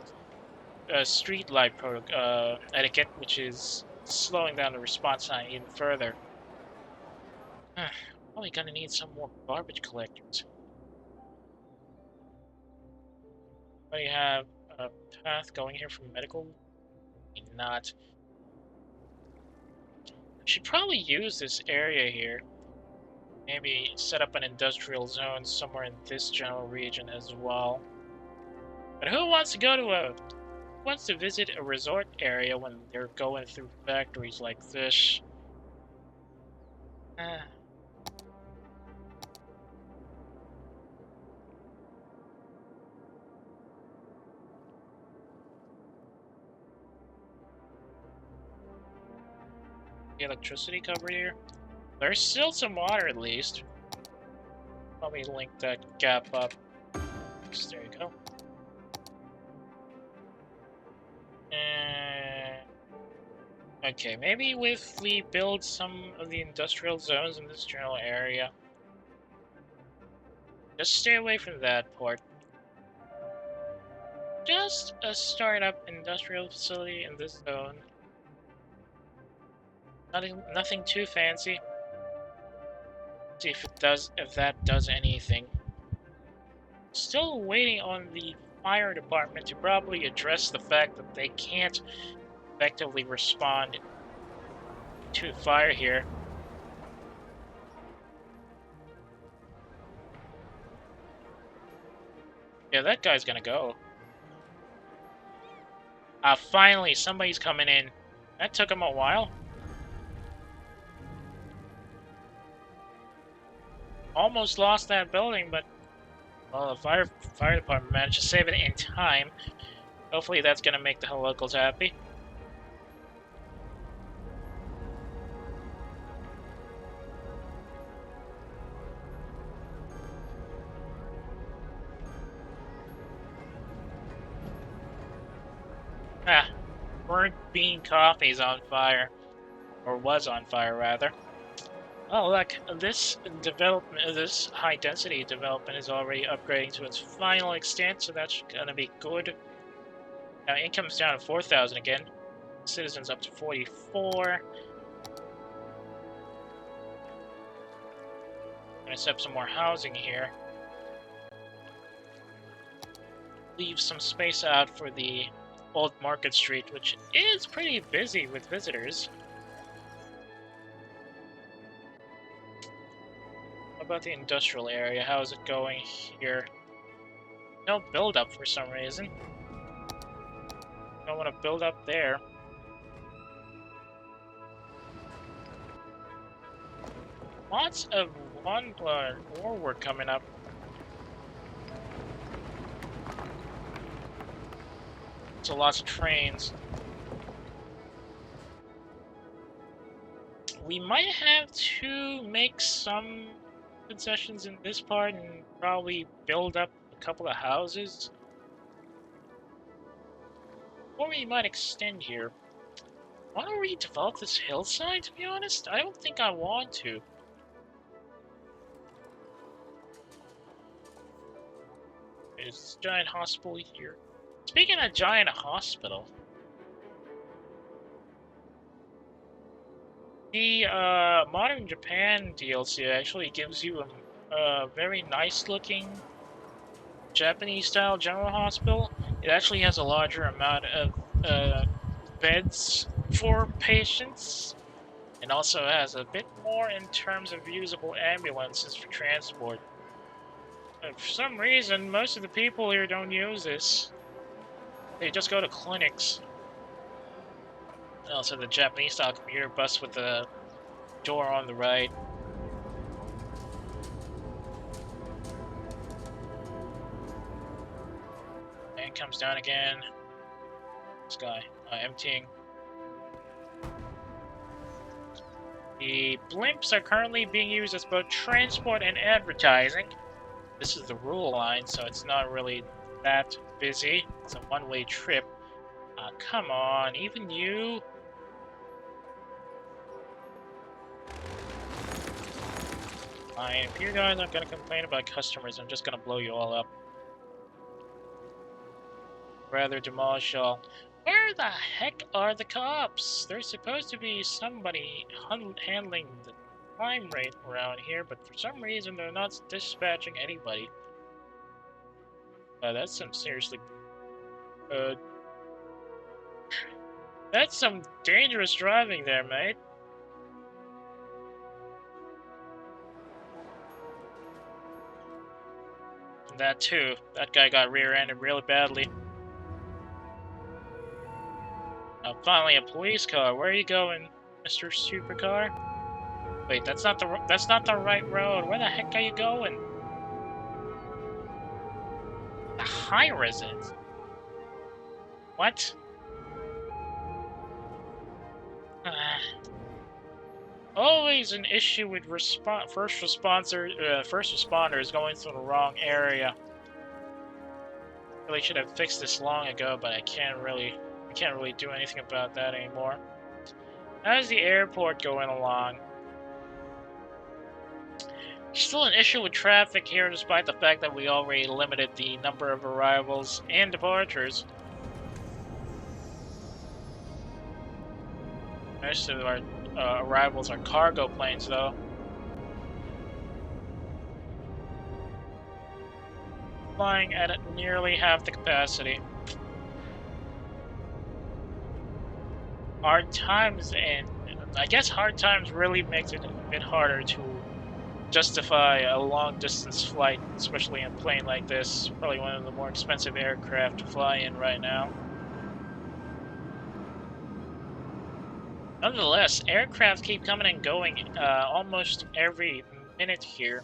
street light etiquette, which is slowing down the response time even further. Probably gonna need some more garbage collectors. We have a path going here from medical. Maybe not. Should probably use this area here. Maybe set up an industrial zone somewhere in this general region as well. But who wants to visit a resort area when they're going through factories like this? the electricity covered here? There's still some water at least. Probably link that gap up. So there you go. Okay, maybe if we build some of the industrial zones in this general area. Just stay away from that part. Just a startup industrial facility in this zone. Nothing too fancy. See if that does anything. Still waiting on the fire department to probably address the fact that they can't effectively respond to fire here. Yeah, that guy's gonna go. Finally, somebody's coming in. That took him a while. Almost lost that building, but well, the fire department managed to save it in time. Hopefully that's gonna make the locals happy. Burnt bean coffee's on fire. Or was on fire, rather. Oh, look, this development, this high-density development is already upgrading to its final extent, so that's gonna be good. Now, income's down to 4,000 again. Citizens up to 44. Gonna set up some more housing here. Leave some space out for the Old Market Street, which is pretty busy with visitors. How about the industrial area? How is it going here? No build-up for some reason. Don't want to build up there. Lots of war work coming up. So lots of trains. We might have to make some concessions in this part and probably build up a couple of houses. Or we might extend here. Want to redevelop this hillside, to be honest? I don't think I want to. There's this giant hospital here. Speaking of giant hospital, the Modern Japan DLC actually gives you a very nice-looking Japanese-style general hospital. It actually has a larger amount of beds for patients, and also has a bit more in terms of usable ambulances for transport. But for some reason, most of the people here don't use this. They just go to clinics. And also the Japanese-style commuter bus with the door on the right. And comes down again. This guy, emptying. The blimps are currently being used as both transport and advertising. This is the rural line, so it's not really that busy. It's a one-way trip. Come on, even you? Fine, if you guys aren't gonna complain about customers, I'm just gonna blow you all up. Rather demolish y'all. Where the heck are the cops? There's supposed to be somebody handling the crime rate around here, but for some reason they're not dispatching anybody. That's some seriously... that's some dangerous driving there, mate. And that too. That guy got rear-ended really badly. Finally, a police car. Where are you going, Mr. Supercar? Wait, that's not the right road. Where the heck are you going? The high residence. What? Always an issue with first responders going through the wrong area. Really should have fixed this long ago, but I can't really do anything about that anymore. How's the airport going along? Still an issue with traffic here, despite the fact that we already limited the number of arrivals and departures. Most of our arrivals are cargo planes, though. Flying at nearly half the capacity. Hard times, and I guess hard times really makes it a bit harder to justify a long-distance flight, especially in a plane like this. Probably one of the more expensive aircraft to fly in right now. Nonetheless, aircraft keep coming and going almost every minute here.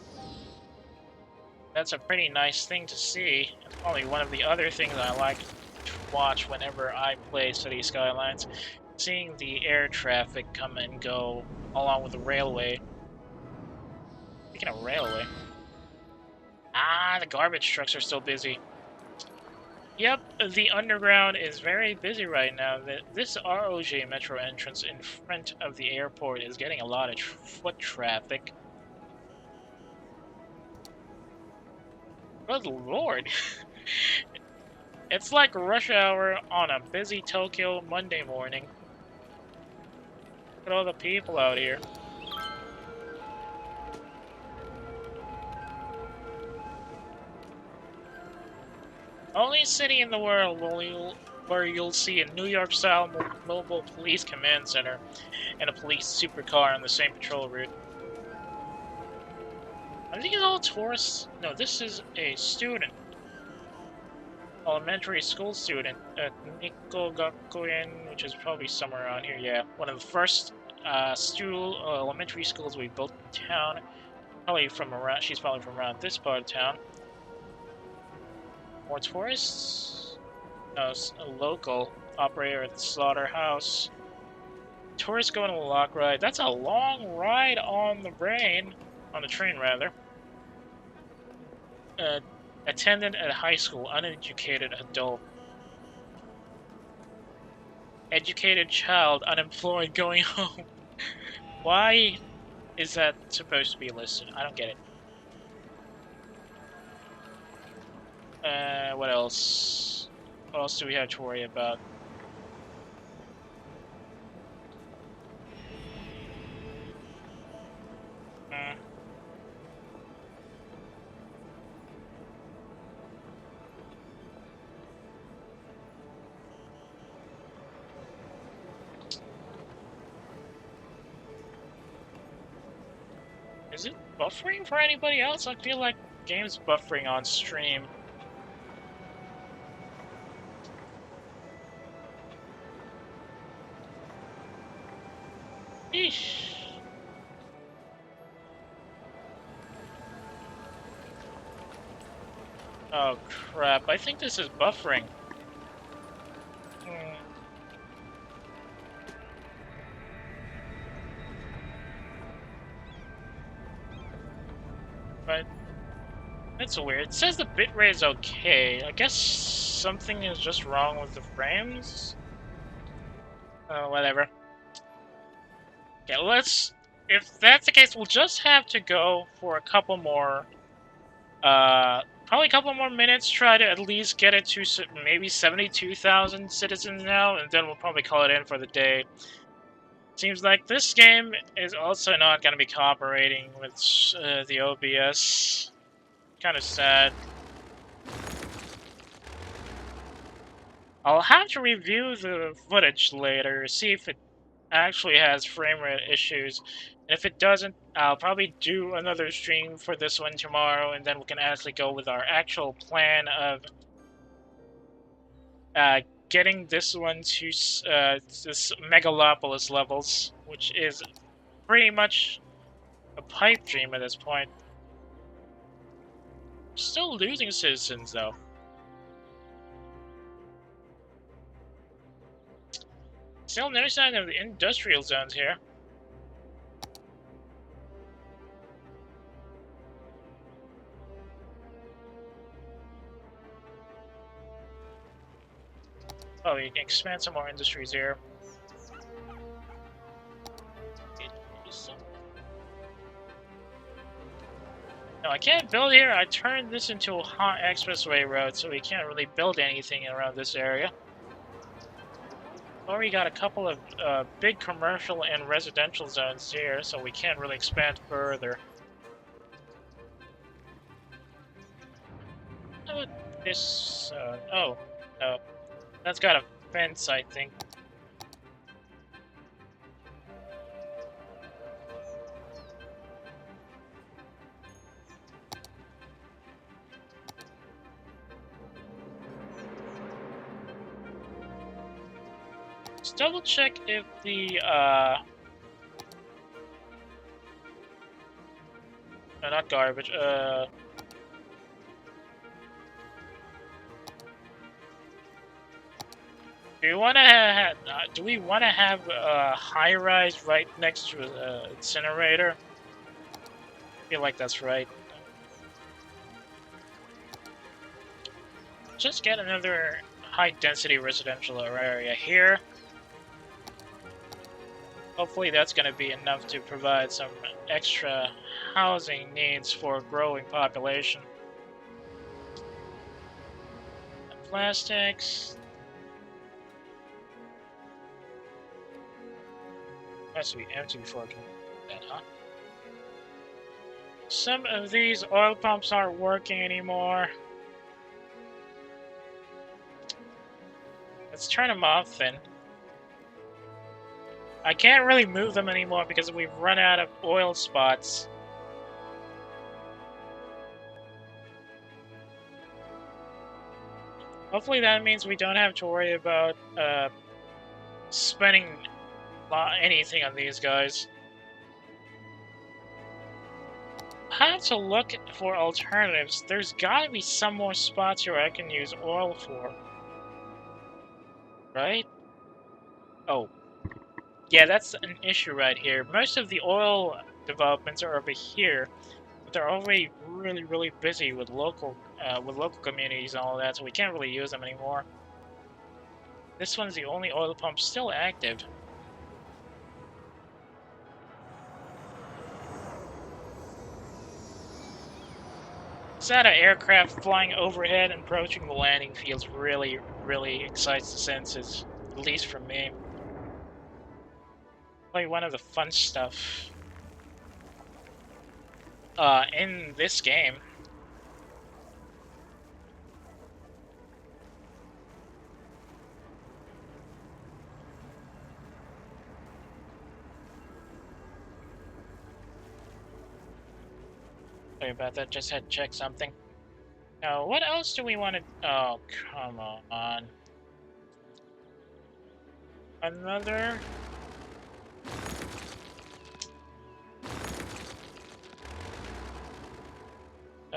That's a pretty nice thing to see. It's probably one of the other things I like to watch whenever I play City Skylines. Seeing the air traffic come and go along with the railway. Speaking of railway. Ah, the garbage trucks are still busy. Yep, the underground is very busy right now. This ROJ metro entrance in front of the airport is getting a lot of foot traffic. Good lord. It's like rush hour on a busy Tokyo Monday morning. Look at all the people out here. Only city in the world where you'll see a New York-style mobile police command center and a police supercar on the same patrol route. Are these all tourists? No, this is a student. Elementary school student at Nikko Gakuen, which is probably somewhere around here. Yeah, one of the first elementary schools we built in town. She's probably from around this part of town. More tourists? No, a local operator at the slaughterhouse. Tourists going on a lock ride. That's a long ride on the train rather. Attendant at high school, uneducated adult. Educated child, unemployed, going home. Why is that supposed to be listed? I don't get it. What else? What else do we have to worry about? Is it buffering for anybody else? I feel like game's buffering on stream. Eesh. Oh crap, I think this is buffering. But it's weird. It says the bitrate is okay. I guess something is just wrong with the frames? Whatever. Okay, if that's the case, we'll just have to go for a couple more, probably a couple more minutes, try to at least get it to maybe 72,000 citizens now, and then we'll probably call it in for the day. Seems like this game is also not going to be cooperating with the OBS. Kind of sad. I'll have to review the footage later, see if it actually has frame rate issues. And if it doesn't, I'll probably do another stream for this one tomorrow, and then we can actually go with our actual plan of getting this one to this Megalopolis levels, which is pretty much a pipe dream at this point. Still losing citizens, though. Still no sign of the industrial zones here. Oh, you can expand some more industries here. No, I can't build here. I turned this into a hot expressway road, so we can't really build anything around this area. Or we got a couple of big commercial and residential zones here, so we can't really expand further. How about this? Oh, no. That's got a fence, I think. Let's double check if the, no, not garbage, do we want to have a high-rise right next to an incinerator? I feel like that's right. Just get another high-density residential area here. Hopefully that's going to be enough to provide some extra housing needs for a growing population. Plastics. Has to be empty before I can do that, huh? Some of these oil pumps aren't working anymore. Let's turn them off then. I can't really move them anymore because we've run out of oil spots. Hopefully that means we don't have to worry about spending anything on these guys. I have to look for alternatives. There's gotta be some more spots here I can use oil for. Right? Oh. Yeah, that's an issue right here. Most of the oil developments are over here, but they're already really busy with local communities and all that, so we can't really use them anymore. This one's the only oil pump still active. Is that an aircraft flying overhead and approaching the landing fields really excites the senses, at least for me. Probably one of the fun stuff in this game. Sorry about that, just had to check something. Now, what else do we want to... Oh, come on. Another...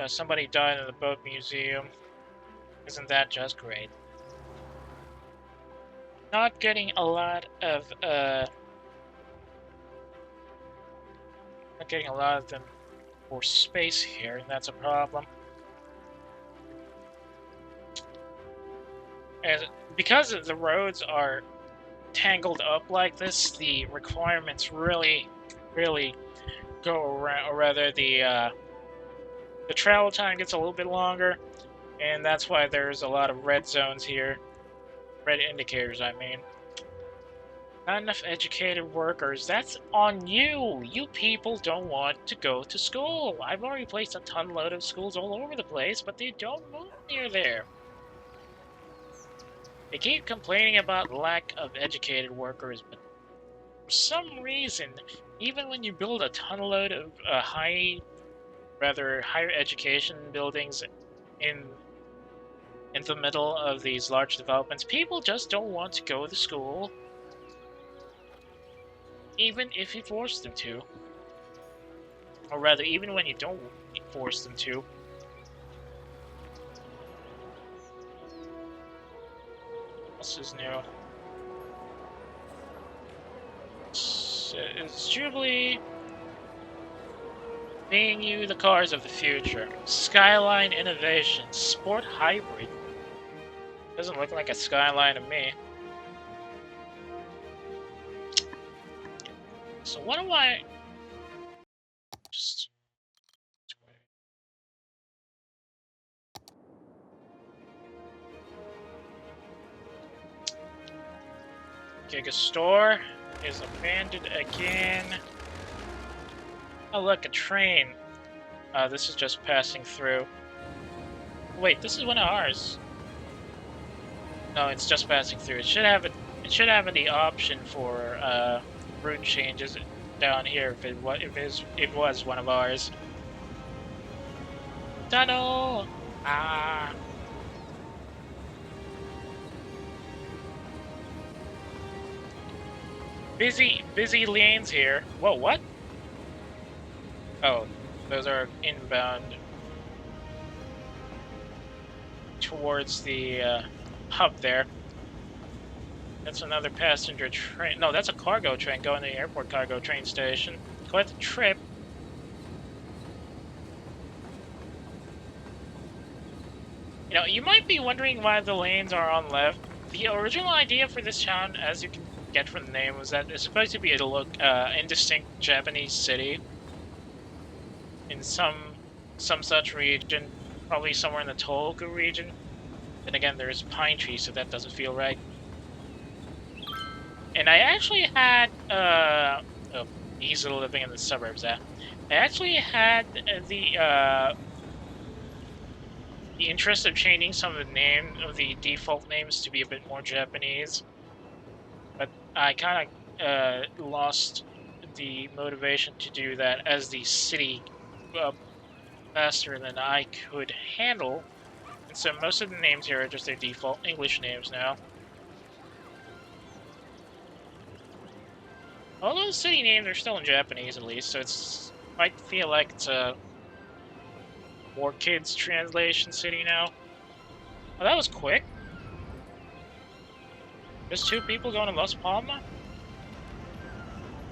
somebody died in the boat museum. Isn't that just great? Not getting a lot of, not getting a lot of them for space here, and that's a problem. And because the roads are tangled up like this, the requirements really go around, or rather the travel time gets a little bit longer, and that's why there's a lot of red zones here. Red indicators, I mean. Not enough educated workers. That's on you! You people don't want to go to school! I've already placed a ton load of schools all over the place, but they don't move near there. They keep complaining about lack of educated workers, but for some reason, even when you build a ton load of higher education buildings in the middle of these large developments, people just don't want to go to school, even if you force them to. Or rather, even when you don't force them to. This is new. It's Jubilee bringing you the cars of the future. Skyline Innovation, Sport Hybrid. Doesn't look like a Skyline to me. So what do I... Just... Giga Store is abandoned again. Oh look, a train. This is just passing through. Wait, this is one of ours. No, it's just passing through. It should have the option for route changes down here if it was one of ours. Tunnel. Ah. Busy lanes here. Whoa, what? Oh, those are inbound towards the hub there. That's another passenger train. No, that's a cargo train going to the airport cargo train station. Quite the trip. You know, you might be wondering why the lanes are on left. The original idea for this town, as you can get from the name, was that it's supposed to be a indistinct Japanese city in some such region, probably somewhere in the Tohoku region. Then again, there's pine trees, so that doesn't feel right. And I actually had oh, easy living in the suburbs. I actually had the interest of changing some of the default names to be a bit more Japanese, but I kind of lost the motivation to do that as the city faster than I could handle, and so most of the names here are just their default English names now. All those city names are still in Japanese at least, so it's might feel like it's a more kids translation city now. Oh, that was quick. Just 2 people going to Las Palmas?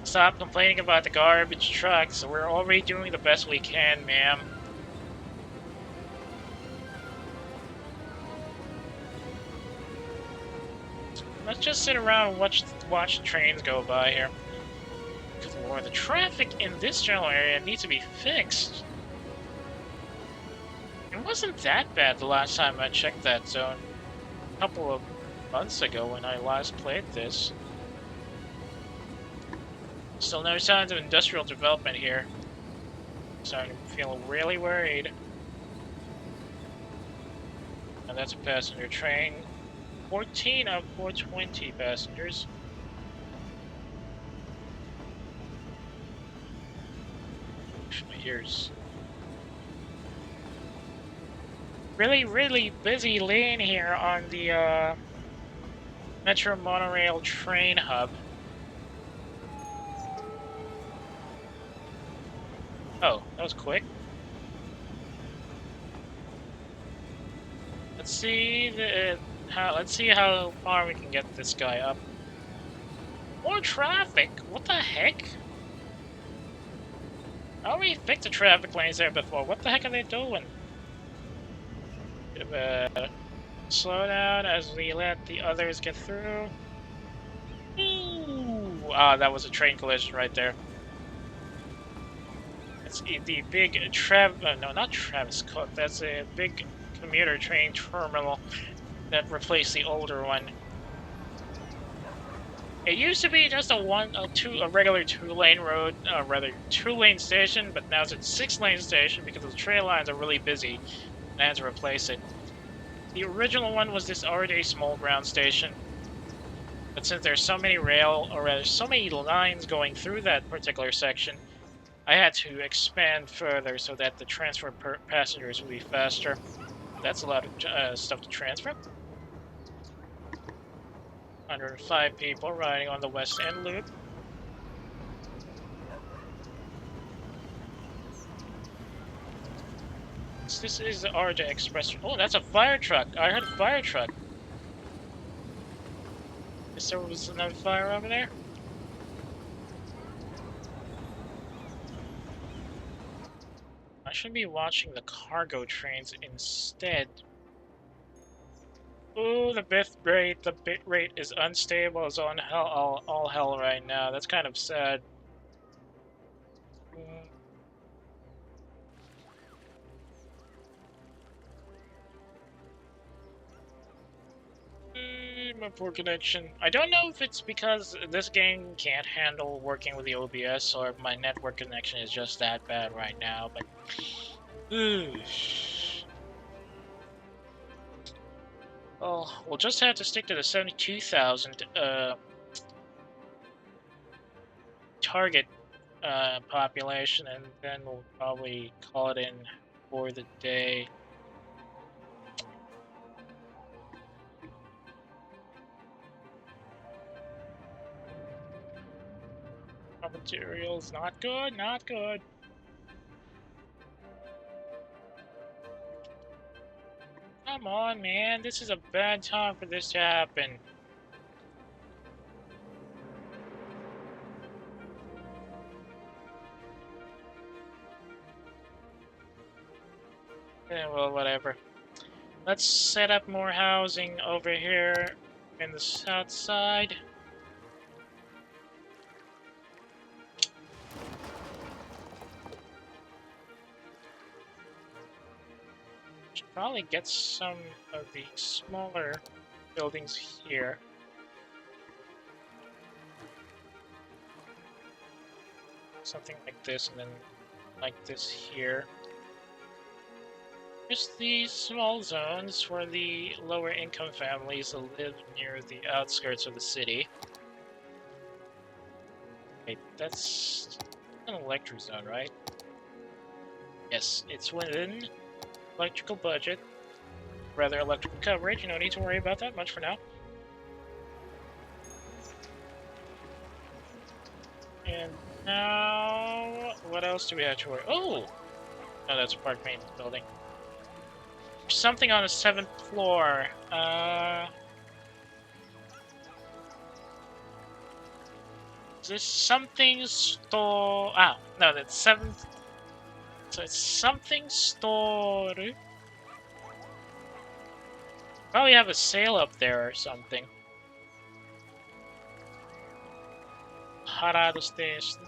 Stop complaining about the garbage trucks. We're already doing the best we can, ma'am. Let's just sit around and watch the trains go by here. Good lord, the traffic in this general area needs to be fixed. It wasn't that bad the last time I checked that zone. A couple of months ago when I last played this. Still no signs of industrial development here. Starting to feel really worried. And that's a passenger train. 14 of 420 passengers. My ears. Really busy lane here on the Metro Monorail train hub. Oh, that was quick. Let's see how far we can get this guy up. More traffic. What the heck? I already fixed the traffic lanes there before. What the heck are they doing? Bit of a slowdown as we let the others get through. Ooh! Ah, that was a train collision right there. It's the big no, not Travis Cook. That's a big commuter train terminal that replaced the older one. It used to be just a regular 2-lane road, rather 2-lane station, but now it's a 6-lane station because the train lines are really busy, and I had to replace it. The original one was this already small ground station, but since there's so many so many lines going through that particular section, I had to expand further so that the transfer passengers would be faster. That's a lot of stuff to transfer. 105 people riding on the West End Loop. This is the RJ Express. Oh, that's a fire truck. I heard a fire truck. Guess there was another fire over there. I should be watching the cargo trains instead. Ooh, the bitrate is unstable as all hell right now. That's kind of sad. My poor connection. I don't know if it's because this game can't handle working with the OBS or if my network connection is just that bad right now, but... Well, we'll just have to stick to the 72,000 target population, and then we'll probably call it in for the day. Raw materials, not good, not good. Come on, man, this is a bad time for this to happen. Yeah, well, whatever. Let's set up more housing over here in the south side. Should probably get some of the smaller buildings here. Something like this, and then like this here. Just these small zones where the lower income families live near the outskirts of the city. Wait, that's an electric zone, right? Yes, it's within electrical budget. Rather electrical coverage, no need to worry about that much for now. And now, what else do we have to worry? Oh! No, that's a park maintenance building. Something on the 7th floor. Is this something store? Ah, no, that's 7th. So it's something store. Probably have a sale up there or something. Harado Station.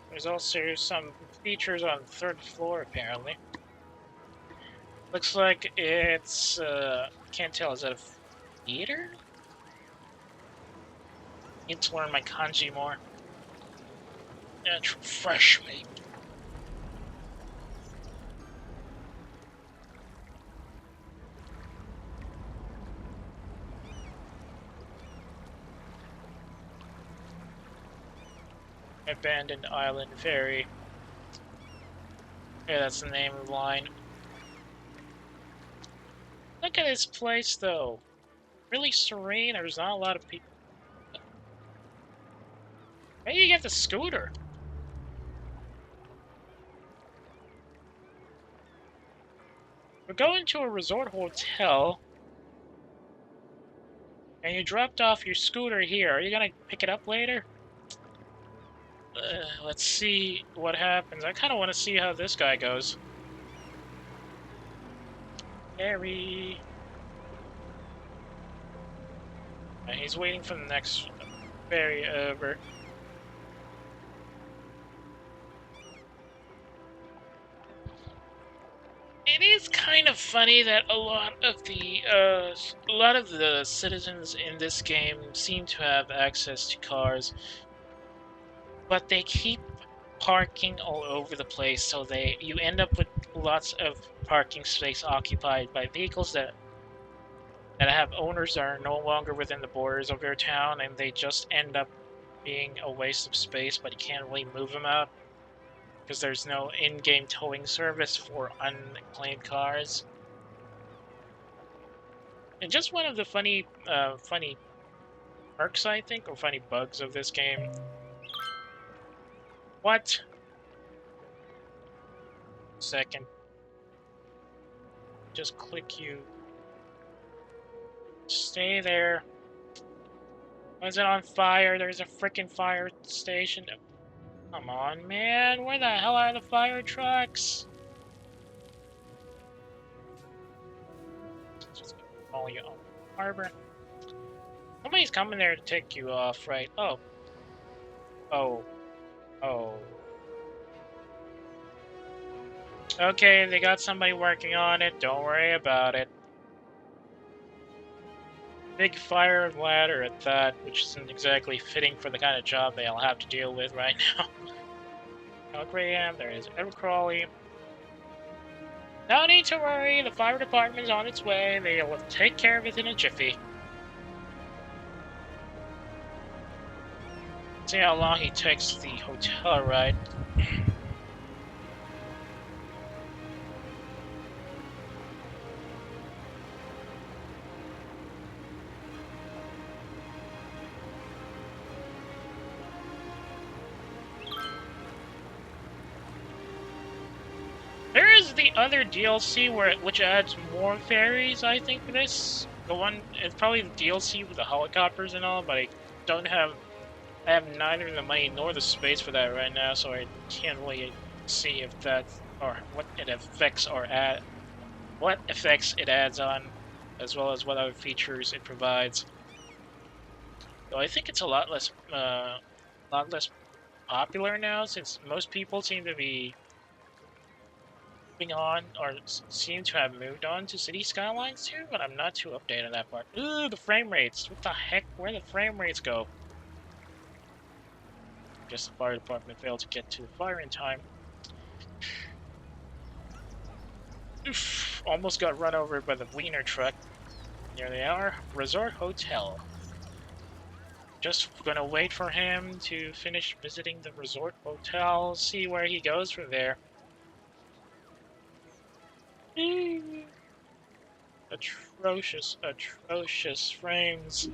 There's also some features on the 3rd floor, apparently. Looks like it's, can't tell, is that a theater? Need to learn my kanji more. Natural fresh meat. Abandoned Island Ferry. Yeah, that's the name of the line. Look at this place, though. Really serene. There's not a lot of people. Maybe you get the scooter. We're going to a resort hotel. And you dropped off your scooter here. Are you gonna pick it up later? Let's see what happens. I kind of want to see how this guy goes. Harry. He's waiting for the next ferry over. It is kind of funny that a lot of the citizens in this game seem to have access to cars, but they keep parking all over the place, so you end up with lots of parking space occupied by vehicles that have owners that are no longer within the borders of their town, and they just end up being a waste of space, but you can't really move them out because there's no in-game towing service for unclaimed cars. And just one of the funny perks, I think, or funny bugs of this game. What? Second. Just click you. Stay there. Why is it on fire? There's a frickin' fire station. Come on, man. Where the hell are the fire trucks? Just follow you on the harbor. Somebody's coming there to take you off, right? Oh. Oh. Oh. Okay, they got somebody working on it. Don't worry about it. Big fire ladder at that, which isn't exactly fitting for the kind of job they'll have to deal with right now. Graham, there is Evercrawley. No need to worry, the fire department's on its way. They'll take care of it in a jiffy. See how long he takes the hotel ride. There is the other DLC which adds more ferries, I think, for this. The one, it's probably the DLC with the helicopters and all, but I have neither the money nor the space for that right now, so I can't really see if that, or what effects it adds on, as well as what other features it provides. So I think it's a lot less popular now, since most people seem to be moving on, or seem to have moved on to City Skylines too, but I'm not too updated on that part. Ooh, the frame rates! What the heck? Where the frame rates go? Guess the fire department failed to get to the fire in time. Oof, almost got run over by the Wiener truck. Here they are, Resort Hotel. Just gonna wait for him to finish visiting the Resort Hotel, see where he goes from there. Atrocious, atrocious frames.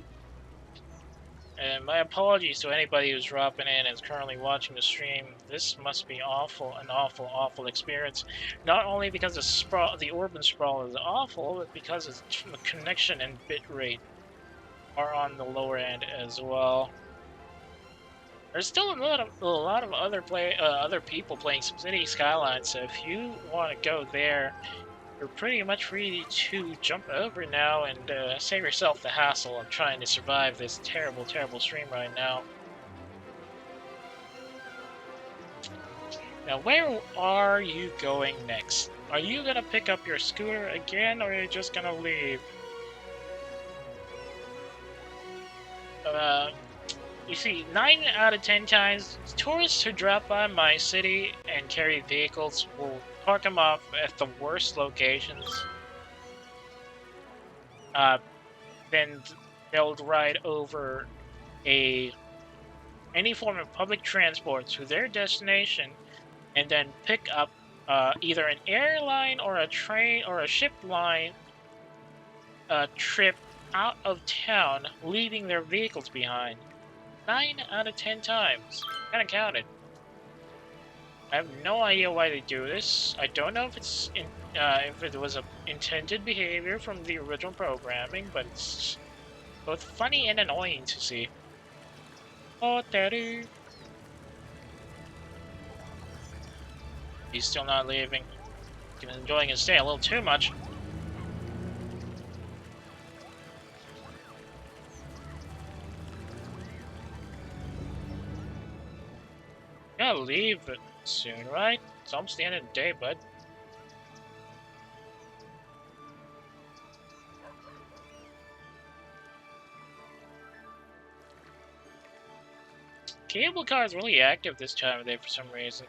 And my apologies to anybody who's dropping in and is currently watching the stream. This must be awful, an awful, awful experience. Not only because the urban sprawl is awful, but because the connection and bitrate are on the lower end as well. There's still a lot of other people playing City Skylines, so if you want to go there, you're pretty much free to jump over now and save yourself the hassle of trying to survive this terrible, terrible stream right now. Now, where are you going next? Are you gonna pick up your scooter again, or are you just gonna leave? You see, 9 out of 10 times, tourists who drop by my city and carry vehicles will park them off at the worst locations. Then they'll ride over any form of public transport to their destination, and then pick up either an airline or a train or a ship line trip out of town, leaving their vehicles behind. 9 out of 10 times. Kinda counted. I have no idea why they do this. I don't know if if it was a intended behavior from the original programming, but it's both funny and annoying to see. Oh, daddy. He's still not leaving. He's enjoying his stay a little too much. Gotta leave soon, right? It's almost the end of the day, bud. Cable car is really active this time of day for some reason.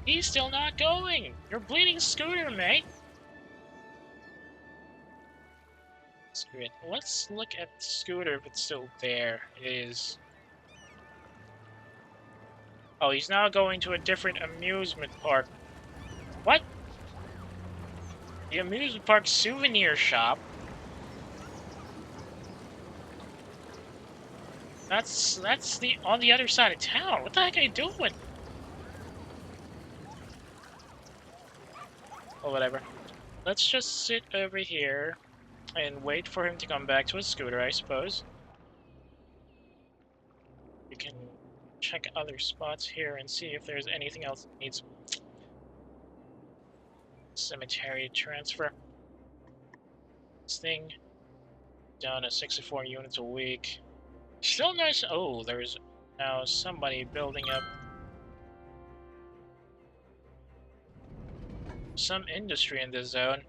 He's still not going! You're bleeding scooter, mate! Screw it. Let's look at the scooter if it's still there. It is. Oh, he's now going to a different amusement park. What? The amusement park souvenir shop? That's on the other side of town. What the heck are you doing? Oh, whatever. Let's just sit over here and wait for him to come back to his scooter, I suppose. We can check other spots here and see if there's anything else that needs cemetery transfer. This thing down to 64 units a week. Still nice. Oh, there's Now somebody building up some industry in this zone.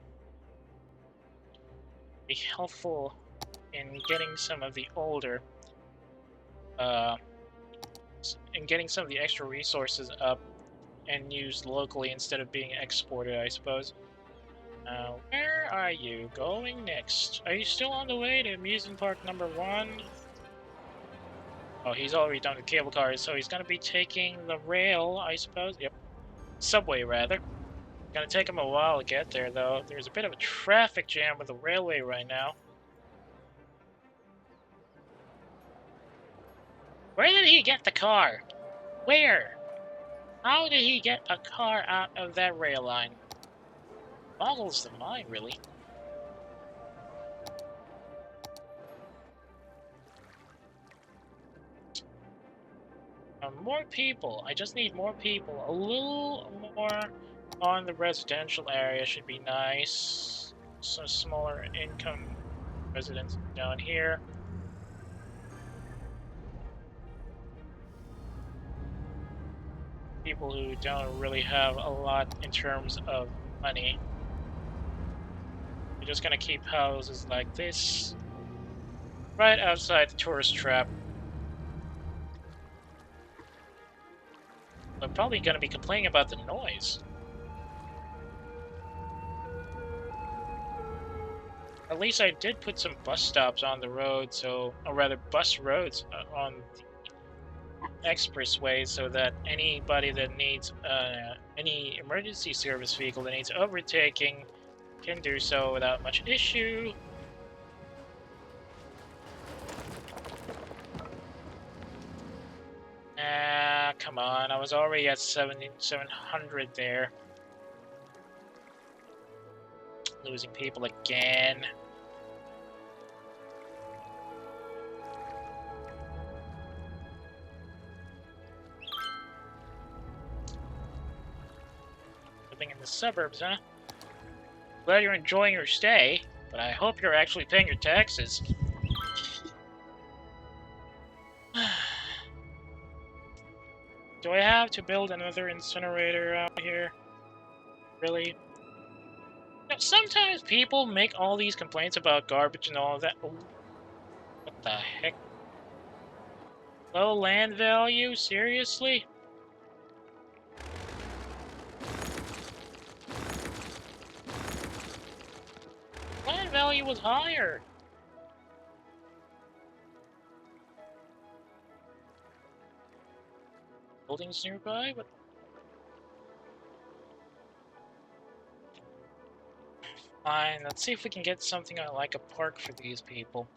Be helpful in getting some of the older, in getting some of the extra resources up and used locally instead of being exported, I suppose. Where are you going next? Are you still on the way to amusement park number 1? Oh, he's already done the cable cars, so he's gonna be taking the rail, I suppose. Yep. Subway, rather. Gonna take him a while to get there, though. There's a bit of a traffic jam with the railway right now. Where did he get the car? Where? How did he get a car out of that rail line? Boggles the mind, really. More people. I just need more people. A little more on the residential area should be nice. Some smaller income residents down here. People who don't really have a lot in terms of money. We're just gonna keep houses like this right outside the tourist trap. I'm probably gonna be complaining about the noise. At least I did put some bus stops on the road, or rather bus roads on the expressway, so that anybody that needs any emergency service vehicle that needs overtaking can do so without much issue. Ah, come on, I was already at 700 there. Losing people again. Living in the suburbs, huh? Glad you're enjoying your stay, but I hope you're actually paying your taxes. Do I have to build another incinerator out here? Really? You know, sometimes people make all these complaints about garbage and all of that. Ooh, what the heck? Low land value? Seriously? Land value was higher. Buildings nearby, but fine. Let's see if we can get something like a park for these people.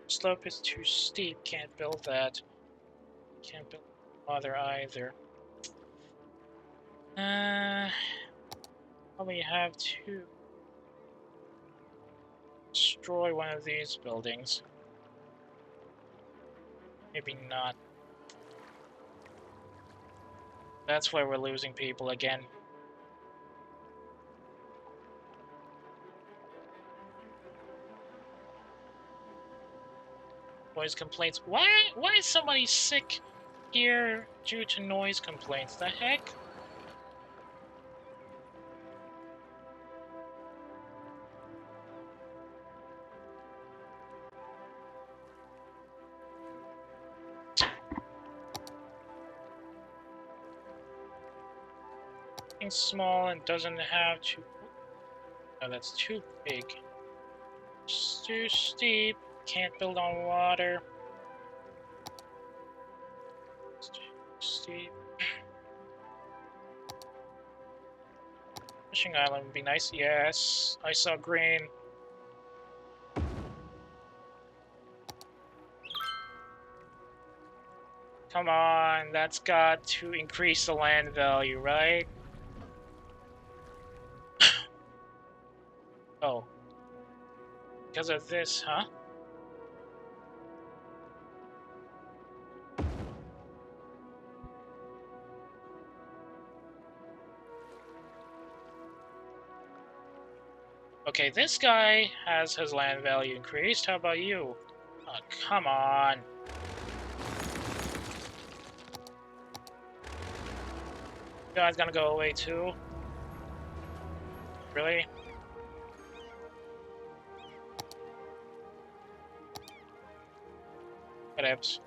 Slope is too steep. Can't build that. Can't build other either. Probably have to destroy one of these buildings. Maybe not. That's why we're losing people again. Noise complaints. Why is somebody sick here due to noise complaints? The heck? It's small and doesn't have to. Oh, that's too big. It's too steep. Can't build on water. It's too steep. Fishing island would be nice. Yes, I saw green. Come on, that's got to increase the land value, right? Oh. Because of this, huh? Okay, this guy has his land value increased. How about you? Oh, come on. You guys gonna go away too? Really? Whatevs.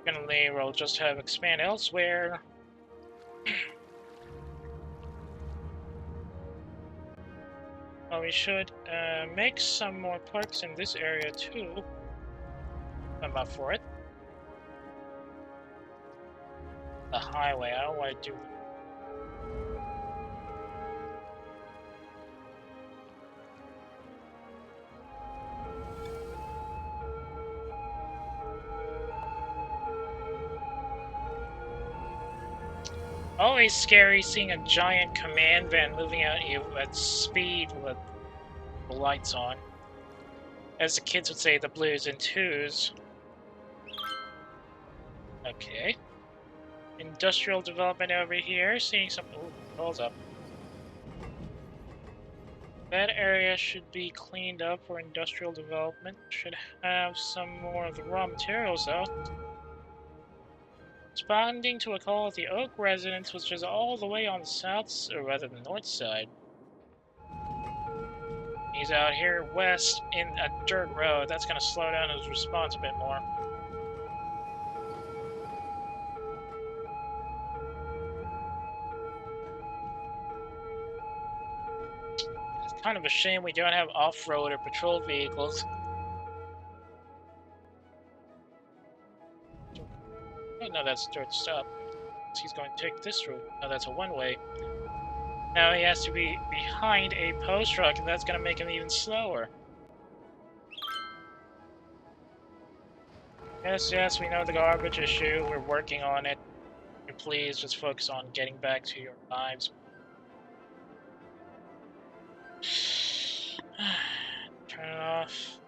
Definitely, we'll just have expand elsewhere. Well, we should make some more parks in this area too. I'm up for it. The highway, I don't want to do. Always scary seeing a giant command van moving at you at speed with the lights on. As the kids would say, the blues and twos. Okay. Industrial development over here, seeing some... Ooh, hold up. That area should be cleaned up for industrial development. Should have some more of the raw materials, though. Responding to a call at the Oak residence, which is all the way on the south, or rather the north side. He's out here west in a dirt road. That's going to slow down his response a bit more. It's kind of a shame we don't have off-road or patrol vehicles. Oh, no, that's dirt stop. He's going to take this route. No, that's a one-way. Now he has to be behind a post truck, and that's going to make him even slower. Yes, we know the garbage issue. We're working on it. Please just focus on getting back to your lives. Turn it off.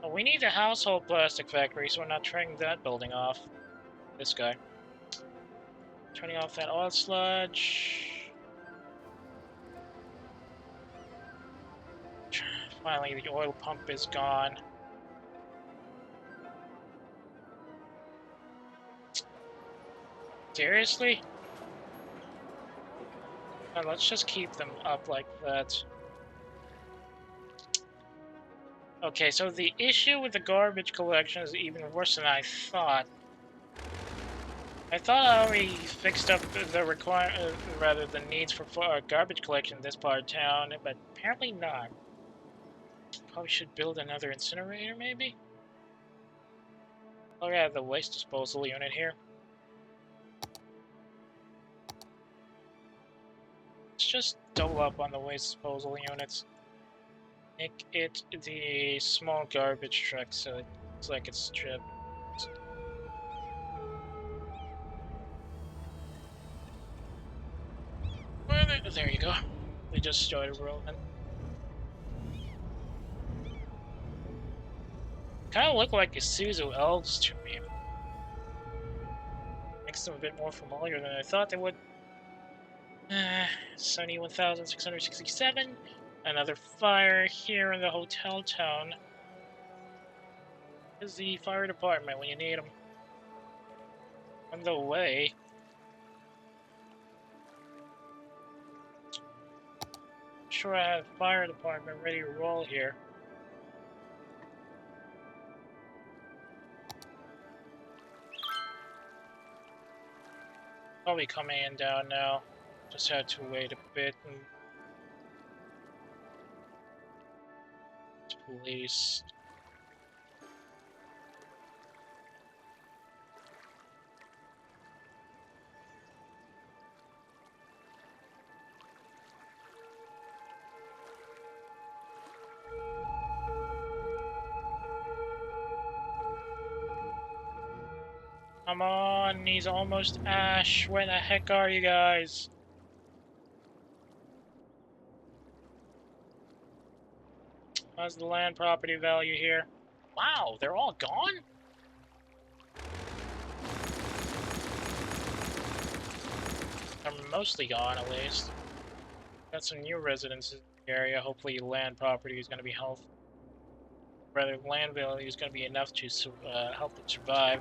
Oh, we need a household plastic factory, so we're not turning that building off. This guy. Turning off that oil sludge. Finally, the oil pump is gone. Seriously? No, let's just keep them up like that. Okay, so the issue with the garbage collection is even worse than I thought. I thought I already fixed up the the needs for garbage collection in this part of town, but apparently not. Probably should build another incinerator, maybe? Oh yeah, the waste disposal unit here. Let's just double up on the waste disposal units. Make it the small garbage truck so it looks like it's stripped. There you go. We just started rolling. Kind of look like Isuzu elves to me. Makes them a bit more familiar than I thought they would. 71,667. Another fire here in the hotel town. Is the fire department when you need them. On the way. Sure, I have fire department ready to roll here. Probably coming in down now. Just had to wait a bit and police. Come on, he's almost Ash. Where the heck are you guys? How's the land property value here? Wow, they're all gone? mostly gone, at least. Got some new residents in the area. Hopefully land property is going to be healthy. Rather, land value is going to be enough to help them survive.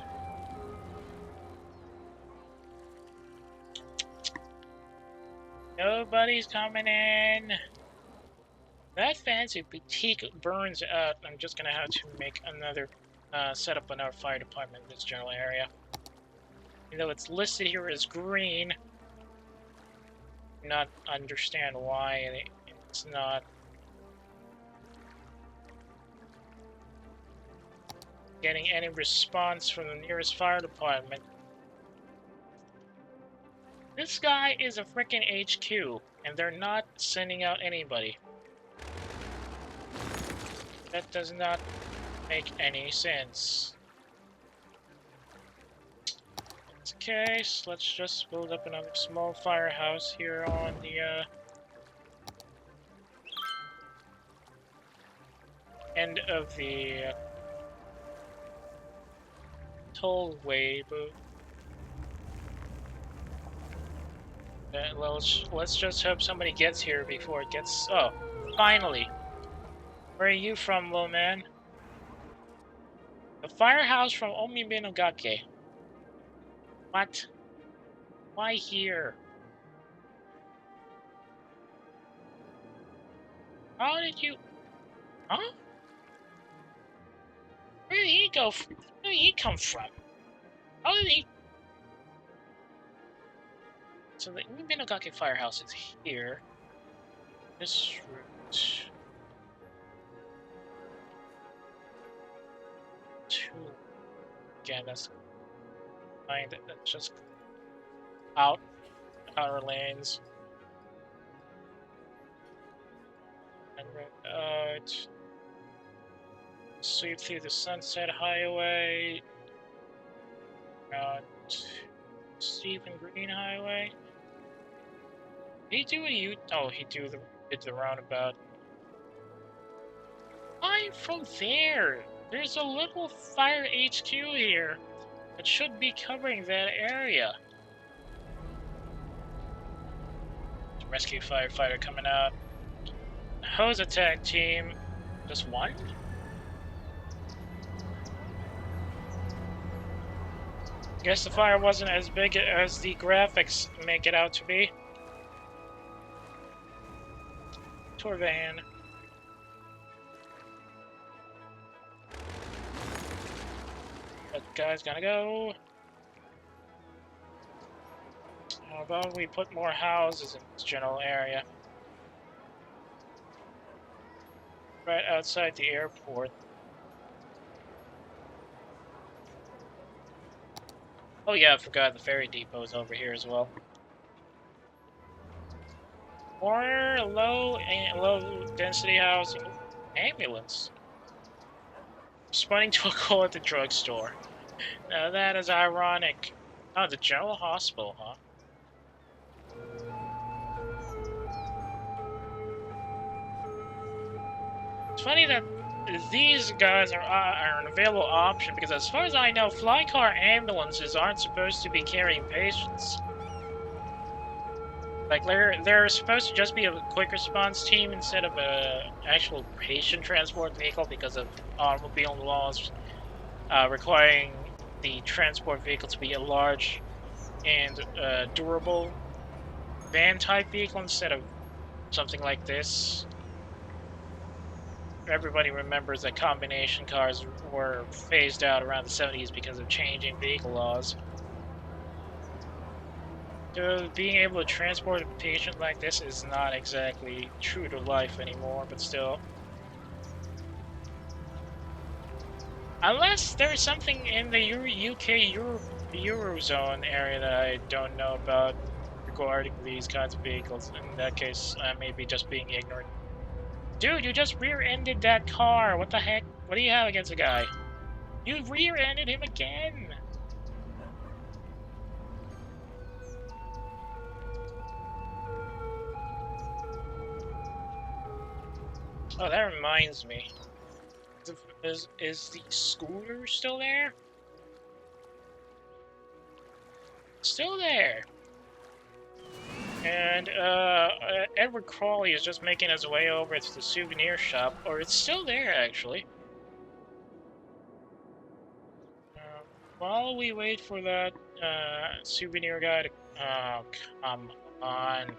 Nobody's coming in. That fancy boutique burns out. I'm just going to have to make another, set up another fire department in this general area. Even though it's listed here as green, I do not understand why it's not getting any response from the nearest fire department. This guy is a frickin' HQ, and they're not sending out anybody. That does not make any sense. In this case, let's just build up another small firehouse here on the end of the tollway booth. Let's just hope somebody gets here before it gets... Oh, finally! Where are you from, little man? The firehouse from Omiminogake. What? Why here? How did you... Huh? Where did he go from? Where did he come from? How did he... So the Omiminogake firehouse is here. This route... Again, that's fine. That's just out outer lanes and out. Sweep through the Sunset Highway. Out Stephen Green Highway. Did he do a U? Oh, he did the roundabout. I'm from there. There's a little fire HQ here that should be covering that area. Rescue firefighter coming out. Hose attack team. Just one? Guess the fire wasn't as big as the graphics make it out to be. Tour van. That guy's gonna go. How about we put more houses in this general area? Right outside the airport. Oh yeah, I forgot the ferry depot is over here as well. More low density housing. Ambulance. Responding to a call at the drugstore. Now that is ironic. Oh, the general hospital, huh? It's funny that these guys are an available option because as far as I know, flycar ambulances aren't supposed to be carrying patients. Like, they're supposed to just be a quick response team instead of a actual patient transport vehicle because of automobile laws requiring the transport vehicle to be a large and durable van-type vehicle instead of something like this. Everybody remembers that combination cars were phased out around the 70s because of changing vehicle laws. So being able to transport a patient like this is not exactly true to life anymore, but still. Unless there's something in the UK Eurozone area that I don't know about regarding these kinds of vehicles. In that case, I may be just being ignorant. Dude, you just rear-ended that car! What the heck? What do you have against a guy? You rear-ended him again! Oh, that reminds me. Is the scooter still there? Still there! And Edward Crawley is just making his way over to the souvenir shop, or it's still there actually. While we wait for that souvenir guy to come on.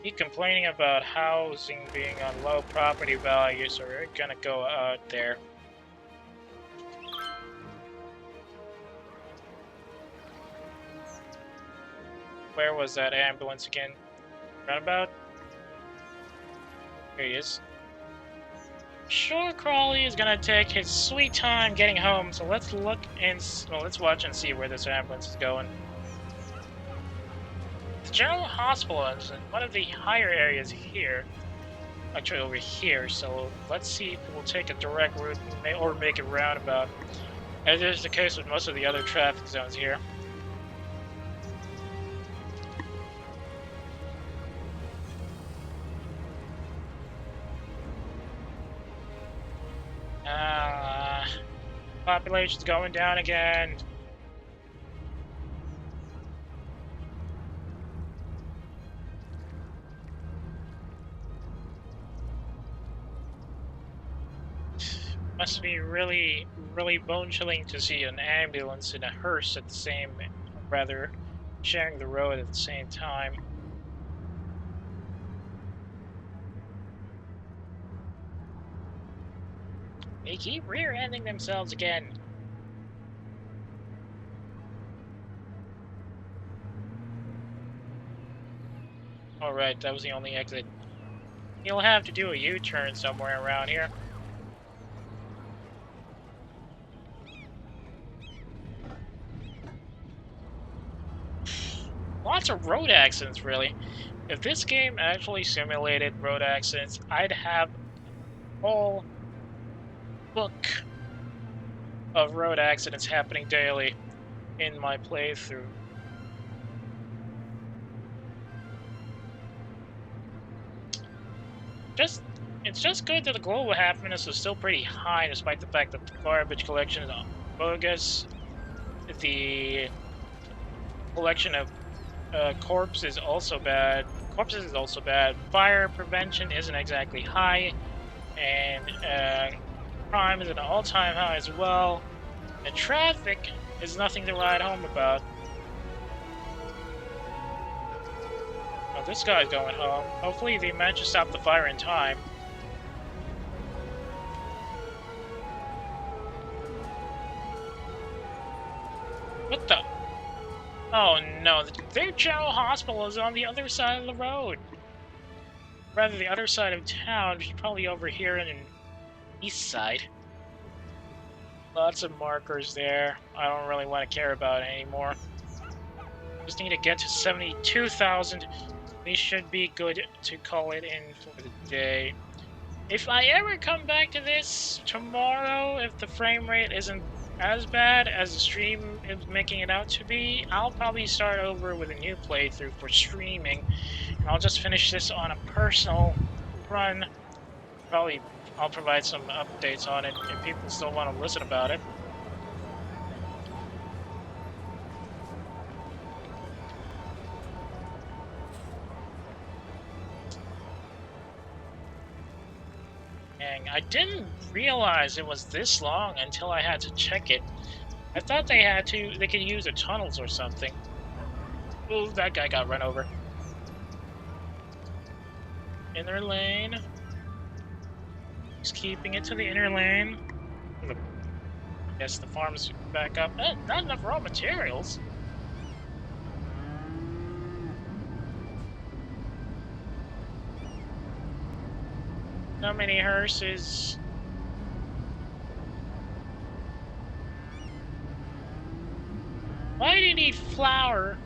Keep complaining about housing being on low property values, so we're gonna go out there. Where was that ambulance again? Roundabout? Here he is. Sure, Crawley is gonna take his sweet time getting home, so let's look and let's watch and see where this ambulance is going. The General Hospital is in one of the higher areas here, actually over here. So let's see if we'll take a direct route or make a roundabout, as is the case with most of the other traffic zones here. Population's going down again. Must be really, really bone-chilling to see an ambulance and a hearse at the same, rather, sharing the road at the same time. They keep rear-ending themselves again. Alright, that was the only exit. You'll have to do a U-turn somewhere around here. Lots of road accidents, really. If this game actually simulated road accidents, I'd have a whole book of road accidents happening daily in my playthrough. It's just good that the global happiness is still pretty high, despite the fact that the garbage collection is bogus. The collection of corpses is also bad. Fire prevention isn't exactly high, and crime is at an all-time high as well. And traffic is nothing to write home about. Oh, this guy's going home. Hopefully they manage to stop the fire in time. What the? Oh no, their general hospital is on the other side of the road. Rather, the other side of town, which is probably over here in the east side. Lots of markers there. I don't really want to care about it anymore. Just need to get to 72,000. We should be good to call it in for the day. If I ever come back to this tomorrow, if the frame rate isn't as bad as the stream is making it out to be, I'll probably start over with a new playthrough for streaming. And I'll just finish this on a personal run. Probably I'll provide some updates on it if people still want to listen about it. Dang, I didn't realize it was this long until I had to check it. I thought they could use the tunnels or something. Ooh, that guy got run over. Inner lane. He's keeping it to the inner lane. I guess the farm's back up. Not enough raw materials. Not many hearses. Why do you need flour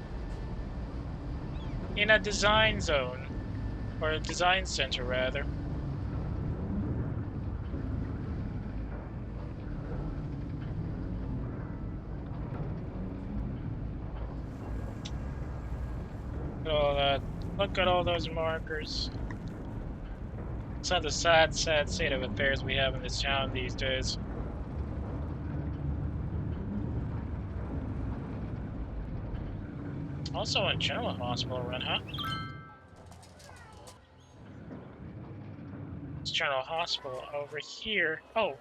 in a design zone? Or a design center, rather. Look at all that Look at all those markers. It's not the sad, sad state of affairs we have in this town these days. Also in General Hospital run, huh? It's General Hospital over here. Oh,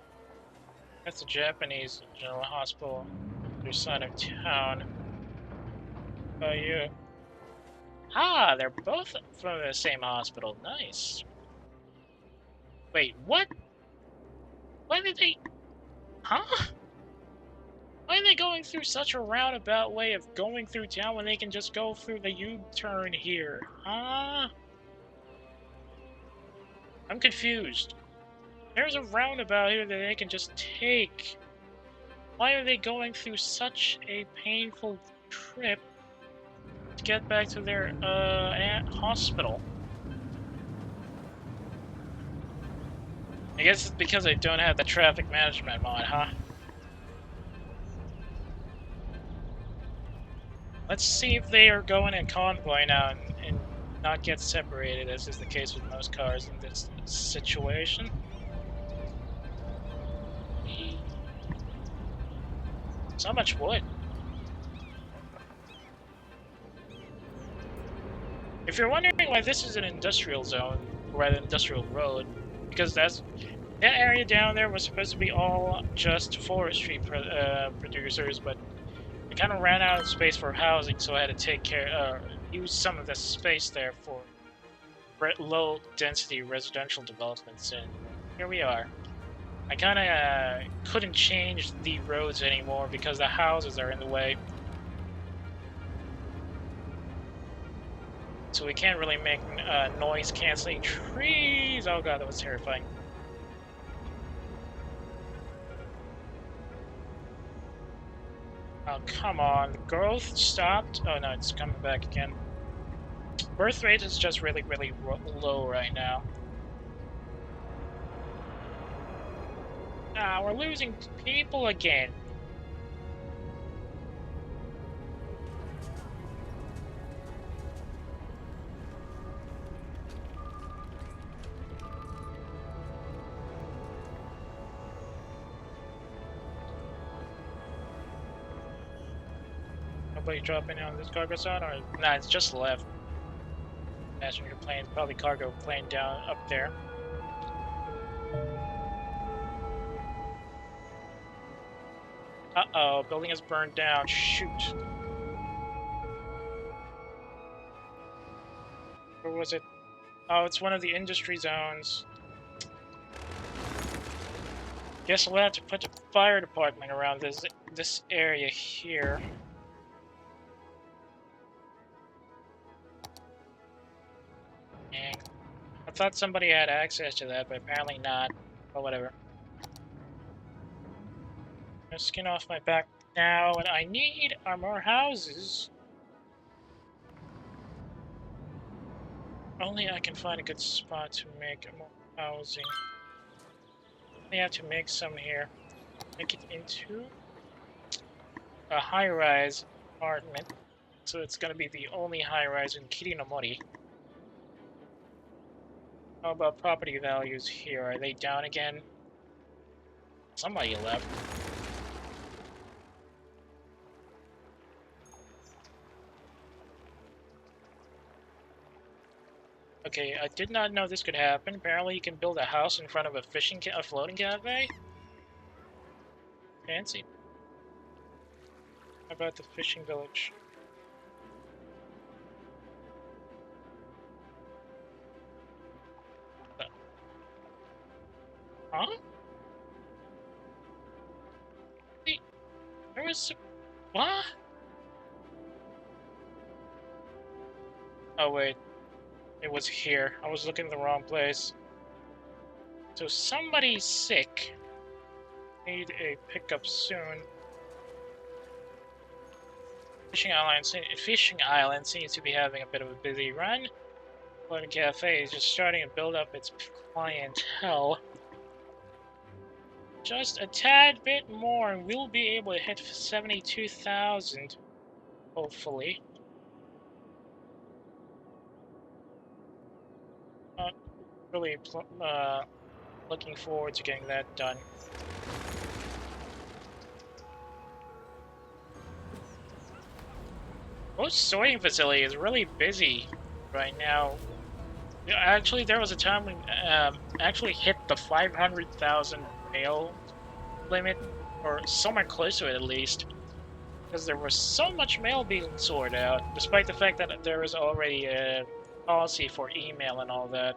that's the Japanese General Hospital. Other side of town. Oh, you. Ah, they're both from the same hospital. Nice. Wait, what? Why did they... Huh? Why are they going through such a roundabout way of going through town when they can just go through the U-turn here? Huh? I'm confused. There's a roundabout here that they can just take. Why are they going through such a painful trip to get back to their, hospital? I guess it's because I don't have the traffic management mod, huh? Let's see if they are going in convoy now and not get separated, as is the case with most cars in this situation. So much wood. If you're wondering why this is an industrial zone, or rather industrial road, because that area down there was supposed to be all just forestry producers, but I kind of ran out of space for housing, so I had to use some of the space there for low-density residential developments, and here we are. I kind of couldn't change the roads anymore because the houses are in the way. So we can't really make noise-canceling trees. Oh god, that was terrifying. Oh, come on. The growth stopped? Oh no, it's coming back again. Birth rate is just really, really low right now. Ah, we're losing people again. Nobody dropping on this cargo zone? Or nah, it's just left. Passenger plane, probably cargo plane down up there. Uh-oh, building is burned down. Shoot. Where was it? Oh, it's one of the industry zones. Guess we'll have to put the fire department around this area here. Dang. I thought somebody had access to that, but apparently not. But whatever. I'm gonna skin off my back now, and I need more houses. Only I can find a good spot to make more housing. I have to make some here. Make it into a high-rise apartment. So it's gonna be the only high-rise in Keyta. How about property values here? Are they down again? Somebody left. Okay, I did not know this could happen. Apparently you can build a house in front of a floating cafe? Fancy. How about the fishing village? Huh? Wait, there was... What? Oh wait, it was here. I was looking in the wrong place. So somebody's sick. Need a pickup soon. Fishing Island seems to be having a bit of a busy run. Floating Cafe is just starting to build up its clientele. Just a tad bit more and we'll be able to hit 72,000. Hopefully. Really looking forward to getting that done. Most sorting facility is really busy right now. Yeah, actually, there was a time when actually hit the 500,000 mail limit, or somewhere close to it at least, because there was so much mail being sorted out, despite the fact that there was already a policy for email and all that.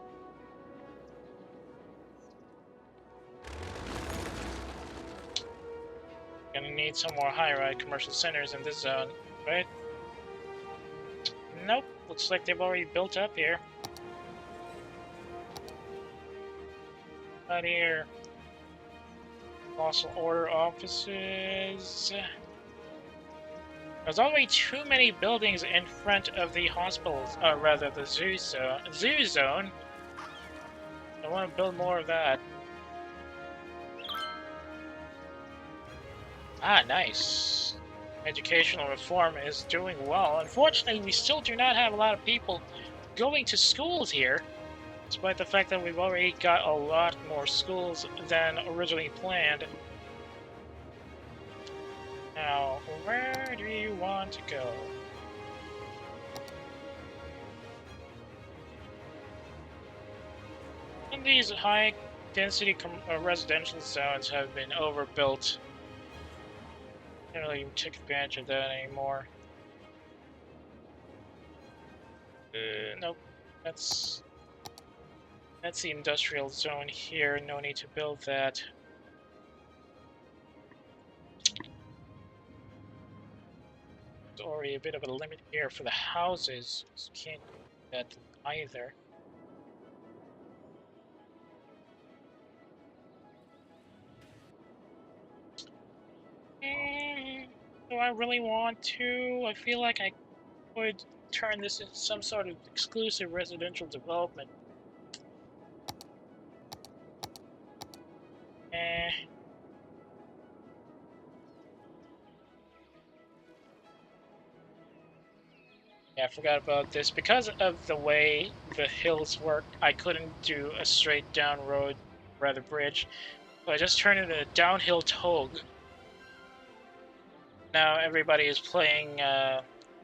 Gonna need some more high-rise commercial centers in this zone, right? Nope, looks like they've already built up here. Out here. Lawful order offices. There's already too many buildings in front of the hospitals, rather the zoo zone. I want to build more of that. Ah, nice. Educational reform is doing well. Unfortunately, we still do not have a lot of people going to schools here, despite the fact that we've already got a lot more schools than originally planned. Now, where do you want to go? And these high-density residential zones have been overbuilt. Can't really even take advantage of that anymore. Nope. That's the industrial zone here. No need to build that. There's already a bit of a limit here for the houses, so can't do that either. Do I really want to? I feel like I could turn this into some sort of exclusive residential development. Eh. Yeah, I forgot about this. Because of the way the hills work, I couldn't do a straight down road, rather bridge. So I just turned it into a downhill tog. Now everybody is playing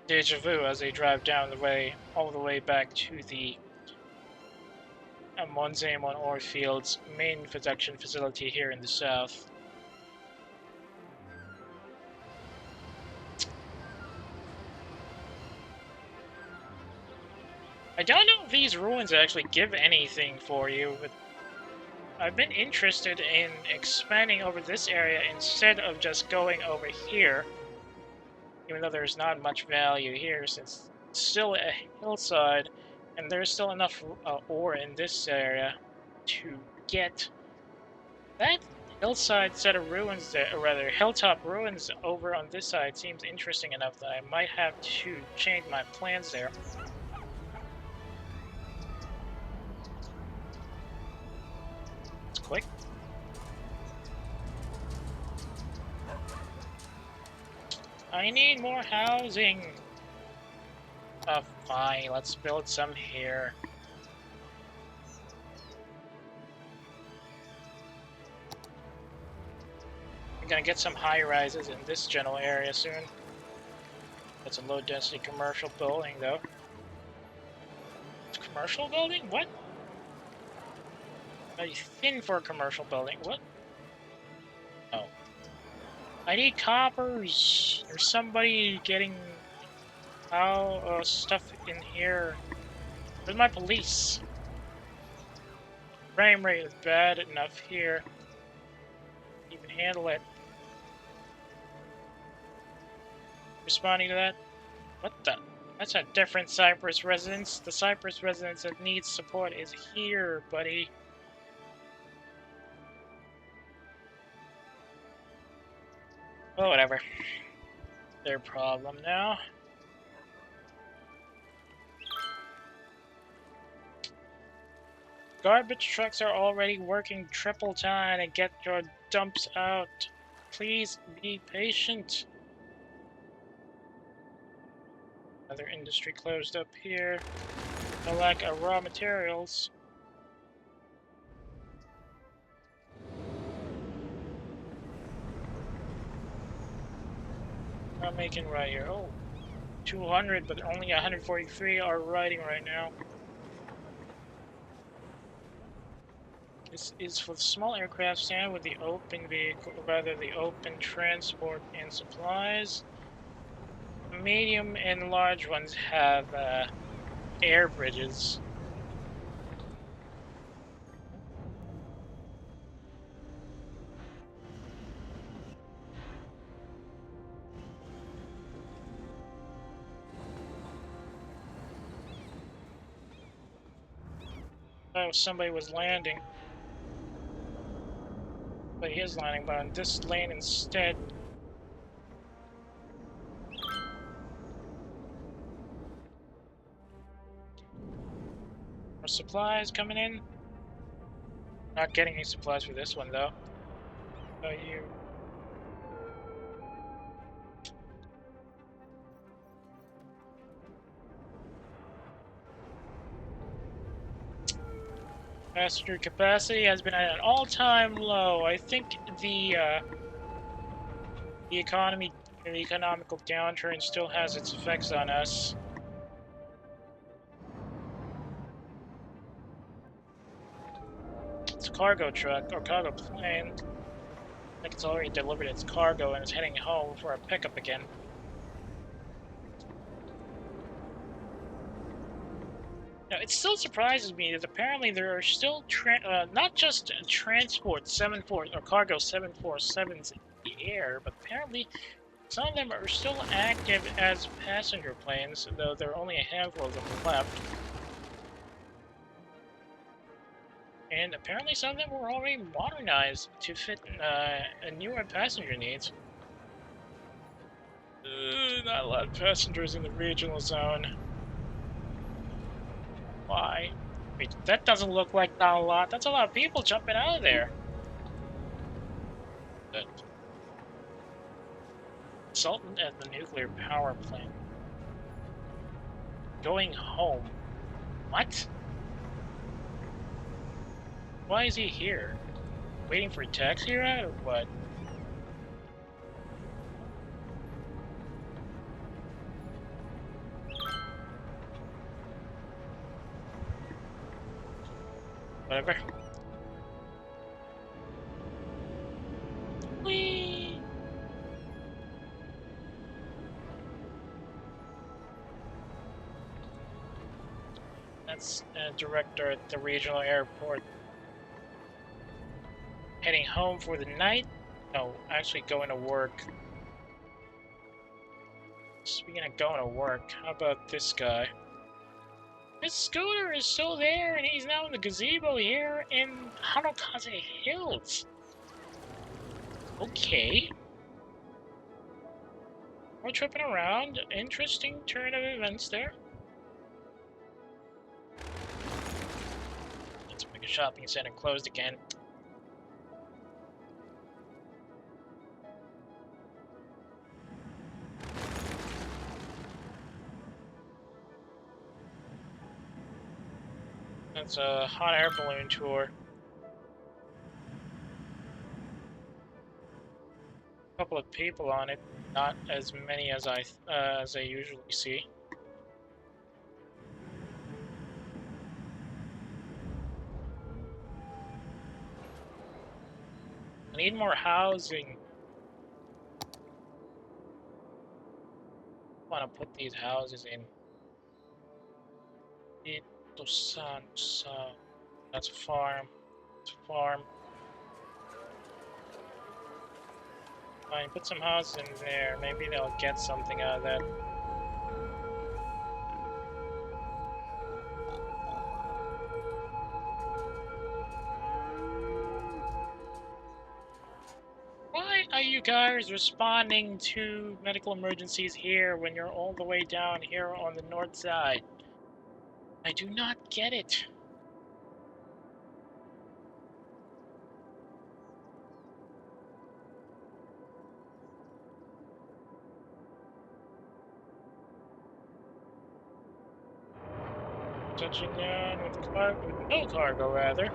Deja Vu as they drive down the way, all the way back to the Monzamon ore fields main production facility here in the south. I don't know if these ruins actually give anything for you, but I've been interested in expanding over this area instead of just going over here, even though there's not much value here since it's still a hillside and there's still enough ore in this area to get that hillside set of ruins there, or rather hilltop ruins over on this side seems interesting enough that I might have to change my plans there. It's quick. I need more housing. Fine, let's build some here. I'm gonna get some high rises in this general area soon. That's a low density commercial building though. It's a commercial building? What? Very thin for a commercial building. What? Oh. I need coppers! There's somebody getting stuff in here. Where's my police? Frame rate is bad enough here. You can handle it. Responding to that? What the? That's a different Cypress residence. The Cypress residence that needs support is here, buddy. Well, whatever. Their problem now. Garbage trucks are already working triple time to get your dumps out. Please be patient. Another industry closed up here. No lack of raw materials. not making right here. Oh, 200, but only 143 are riding right now. This is for the small aircraft stand with the open vehicle, rather the open transport and supplies. Medium and large ones have air bridges. Oh, somebody was landing. But he is landing, but on this lane instead. More supplies coming in. Not getting any supplies for this one though. So you. Passenger capacity has been at an all-time low. I think the economical downturn still has its effects on us. It's a cargo truck or cargo plane. I think it's already delivered its cargo and is heading home for a pickup again. Now, it still surprises me that apparently there are still not just transport 74 or cargo 747s in the air, but apparently some of them are still active as passenger planes, though there are only a handful of them left. And apparently some of them were already modernized to fit newer passenger needs. Not a lot of passengers in the regional zone. Why? Wait, that doesn't look like not a lot. That's a lot of people jumping out of there. But consultant at the nuclear power plant. Going home. What? Why is he here? Waiting for a taxi ride or what? Whatever. Whee! That's a director at the regional airport. Heading home for the night? No, actually going to work. Speaking of going to work, how about this guy? His scooter is still there, and he's now in the gazebo here in Hanokaze Hills. Okay. We're tripping around. Interesting turn of events there. Let's make a shopping center closed again. That's a hot air balloon tour. A couple of people on it, not as many as I usually see. I need more housing. I want to put these houses in. That's a farm. It's a farm. Fine, put some houses in there. Maybe they'll get something out of that. Why are you guys responding to medical emergencies here when you're all the way down here on the north side? I do not get it. Touching down with no cargo, rather.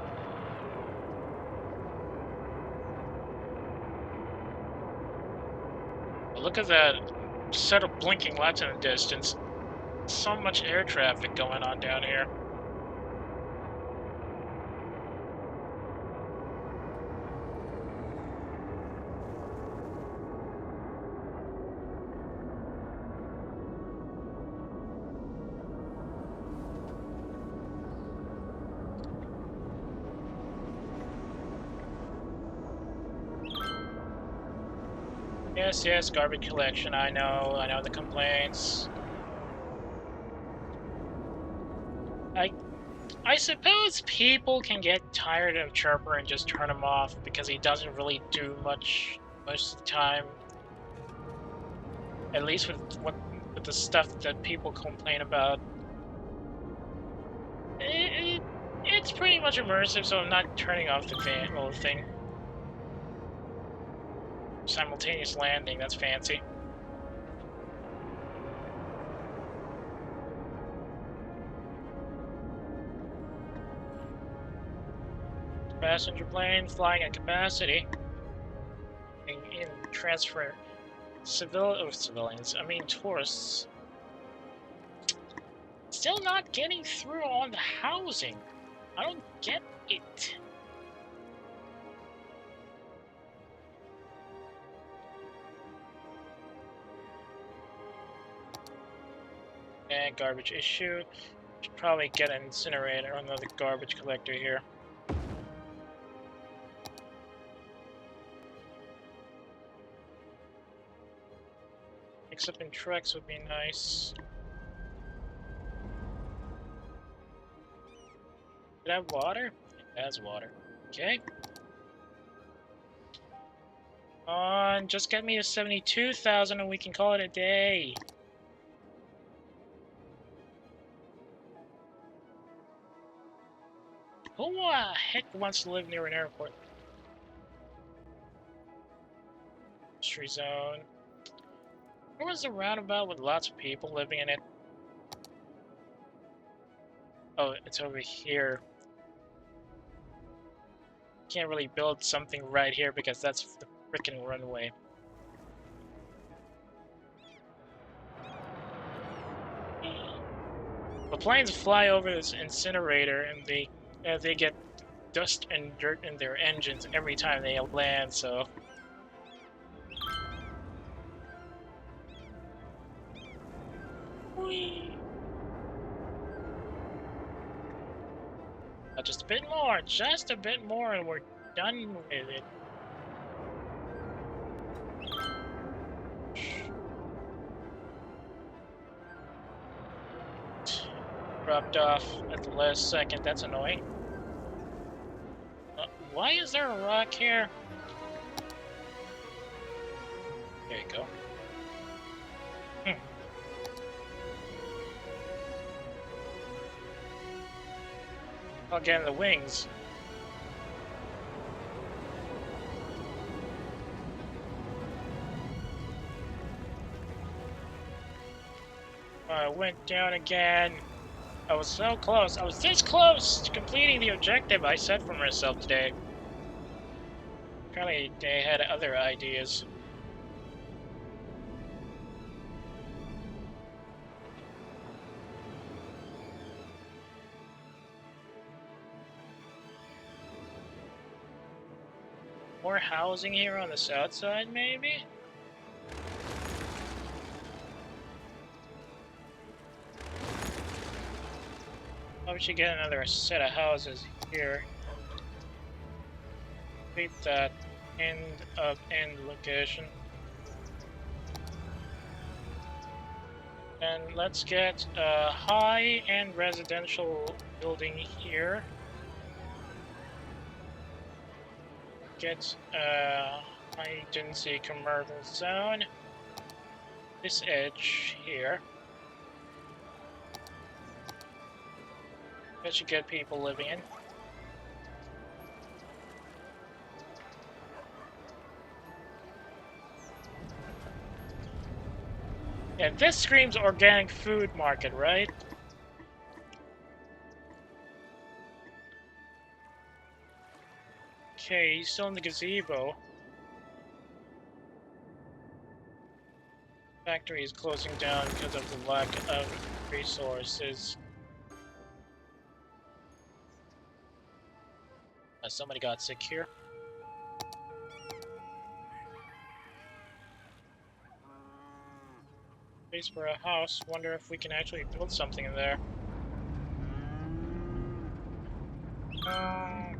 But look at that set of blinking lights in the distance. So much air traffic going on down here. Yes, garbage collection, I know the complaints. I suppose people can get tired of Chirper and just turn him off because he doesn't really do much most of the time. At least with the stuff that people complain about. It's pretty much immersive, so I'm not turning off the whole thing. Simultaneous landing, that's fancy. Passenger plane flying at capacity. In transfer civilians, I mean tourists. Still not getting through on the housing. I don't get it. And garbage issue. Should probably get an incinerator or another garbage collector here. Mix up in trucks would be nice. Did it have water? It has water. Okay. On, just get me to 72,000 and we can call it a day. Who the heck wants to live near an airport? Industry zone. Where was the roundabout with lots of people living in it? Oh, it's over here. Can't really build something right here because that's the frickin' runway. The planes fly over this incinerator and they get dust and dirt in their engines every time they land, so... Whee! Just a bit more, and we're done with it. Dropped off at the last second, that's annoying. Why is there a rock here? There you go. Again, the wings. I went down again. I was so close. I was this close to completing the objective I set for myself today. Apparently, they had other ideas. More housing here on the south side, maybe? Probably should get another set of houses here. Complete that end location. And let's get a high-end residential building here. Get a high-density commercial zone. This edge here. That should get people living in. Yeah, this screams organic food market, right? Okay, he's still in the gazebo. Back factory is closing down because of the lack of resources. Somebody got sick here. Space for a house. Wonder if we can actually build something in there. I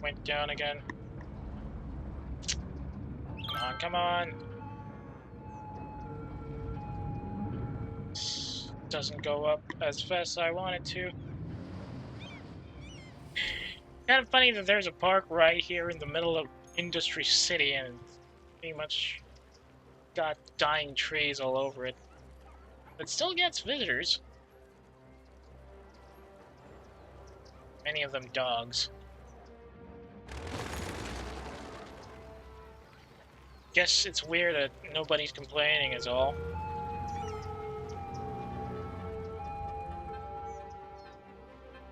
went down again. Come on, come on. Doesn't go up as fast as I want it to. Kind of funny that there's a park right here in the middle of Industry City and it's pretty much got dying trees all over it. But still gets visitors. Many of them dogs. Guess it's weird that nobody's complaining is all.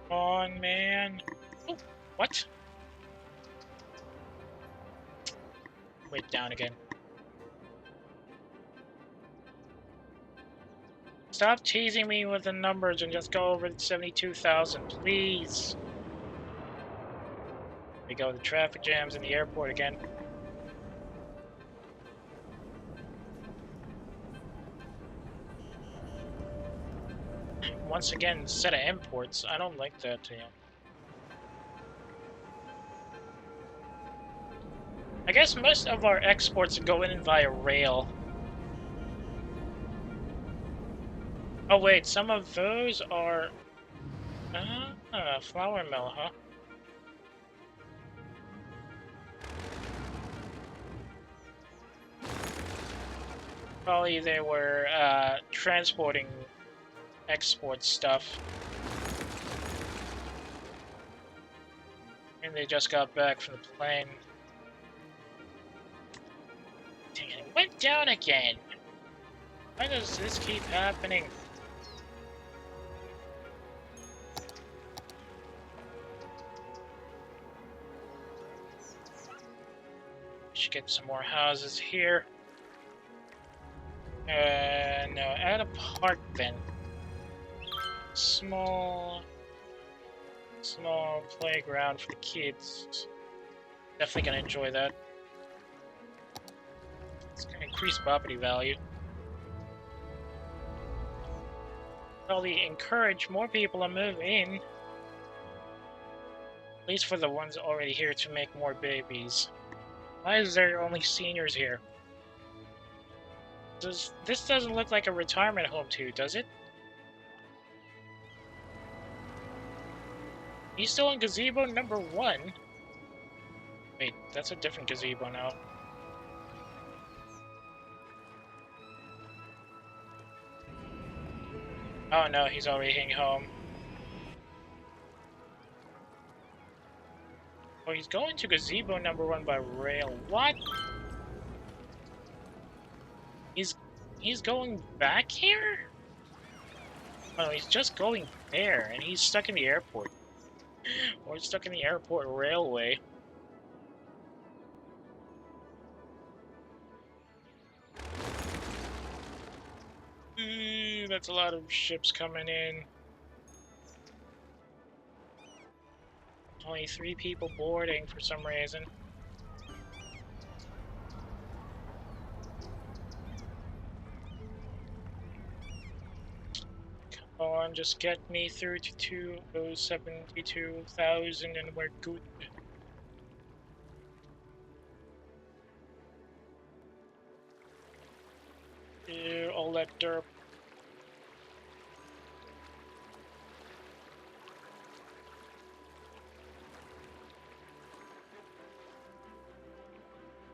Come on, man. Oh, what? Wait, down again. Stop teasing me with the numbers and just go over the 72,000, please. We go to the traffic jams in the airport again. Once again, set of imports. I don't like that, you know. I guess most of our exports go in via rail. Oh wait, some of those are... flour mill, huh? Probably they were transporting export stuff. And they just got back from the plane. Dang it, it went down again! Why does this keep happening? Should get some more houses here. No, add a park then. Small playground for the kids. Definitely gonna enjoy that. It's gonna increase property value. Probably encourage more people to move in. At least for the ones already here to make more babies. Why is there only seniors here? This doesn't look like a retirement home too, does it? He's still in gazebo number 1. Wait, that's a different gazebo now. Oh no, he's already heading home. Oh, he's going to gazebo number 1 by rail. What? He's going back here? Oh, he's just going there, and he's stuck in the airport. Or he's stuck in the airport railway. That's a lot of ships coming in. Only 3 people boarding for some reason. Come on, just get me through to 272,000 and we're good. Ew, all that derp.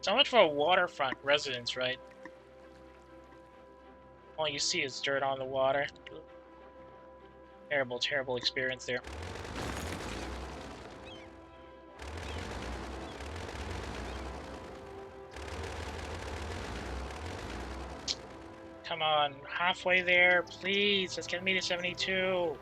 So much for a waterfront residence, right? All you see is dirt on the water. Terrible, terrible experience there. Come on, halfway there, please. Let's get me to 72.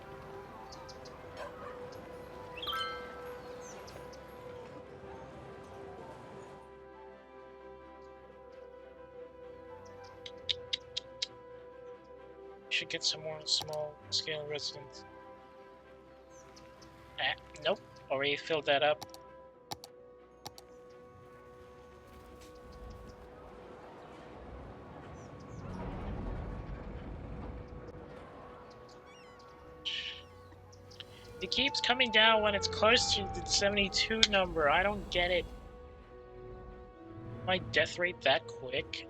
Should get some more small scale residents. Ah, nope. Already filled that up. It keeps coming down when it's close to the 72 number. I don't get it. My death rate that quick?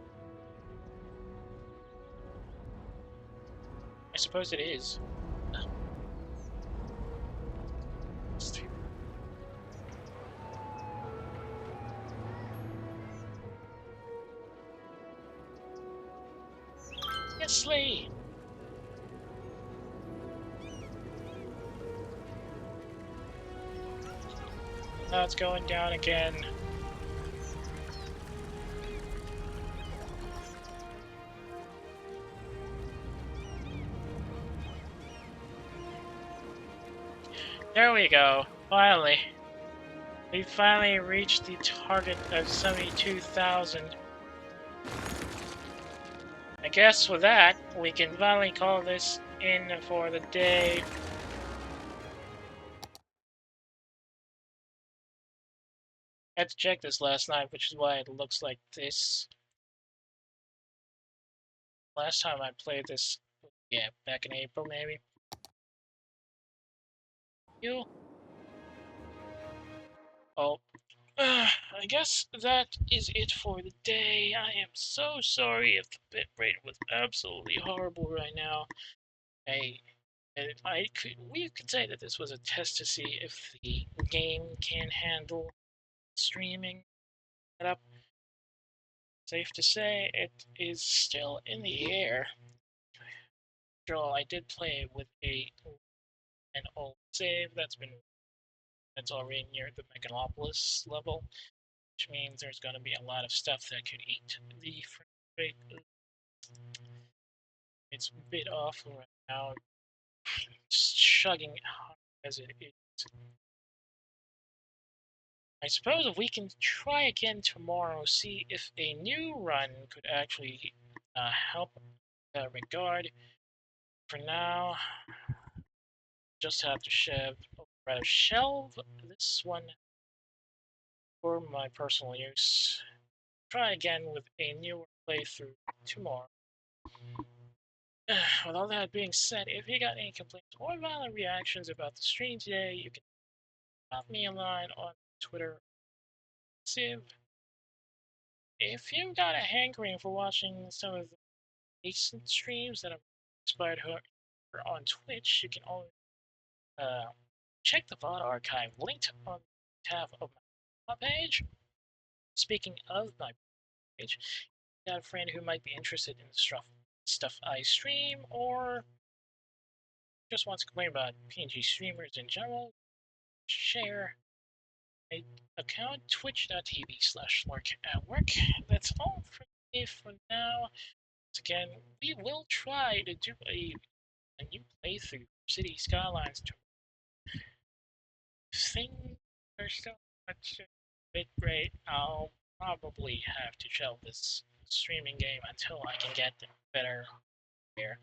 I suppose it is. Yes, Lee! Now it's going down again. There we go. Finally. We finally reached the target of 72,000. I guess with that, we can finally call this in for the day. I had to check this last night, which is why it looks like this. Last time I played this, yeah, back in April maybe. You? Oh. I guess that is it for the day. I am so sorry if the bitrate was absolutely horrible right now. We could say that this was a test to see if the game can handle streaming setup. Safe to say, it is still in the air. After all, I did play with an old save that's already near the Megalopolis level, which means there's going to be a lot of stuff that could eat the frame rate. It's a bit off right now, just chugging hard as it is. I suppose if we can try again tomorrow, see if a new run could actually help in that regard. For now, just have to shelve this one for my personal use. Try again with a newer playthrough tomorrow. With all that being said, if you got any complaints or valid reactions about the stream today, you can drop me a line on Twitter. Civ. If you've got a hankering for watching some of the recent streams that have inspired her on Twitch, you can always check the VOD archive linked on the tab of my page. Speaking of my page, if you got a friend who might be interested in the stuff I stream, or just wants to complain about PNG streamers in general, share my account, twitch.tv/lurk@work. That's all for me for now. Again, we will try to do a new playthrough of City Skylines to things are still much a bit great. I'll probably have to shelve this streaming game until I can get better here.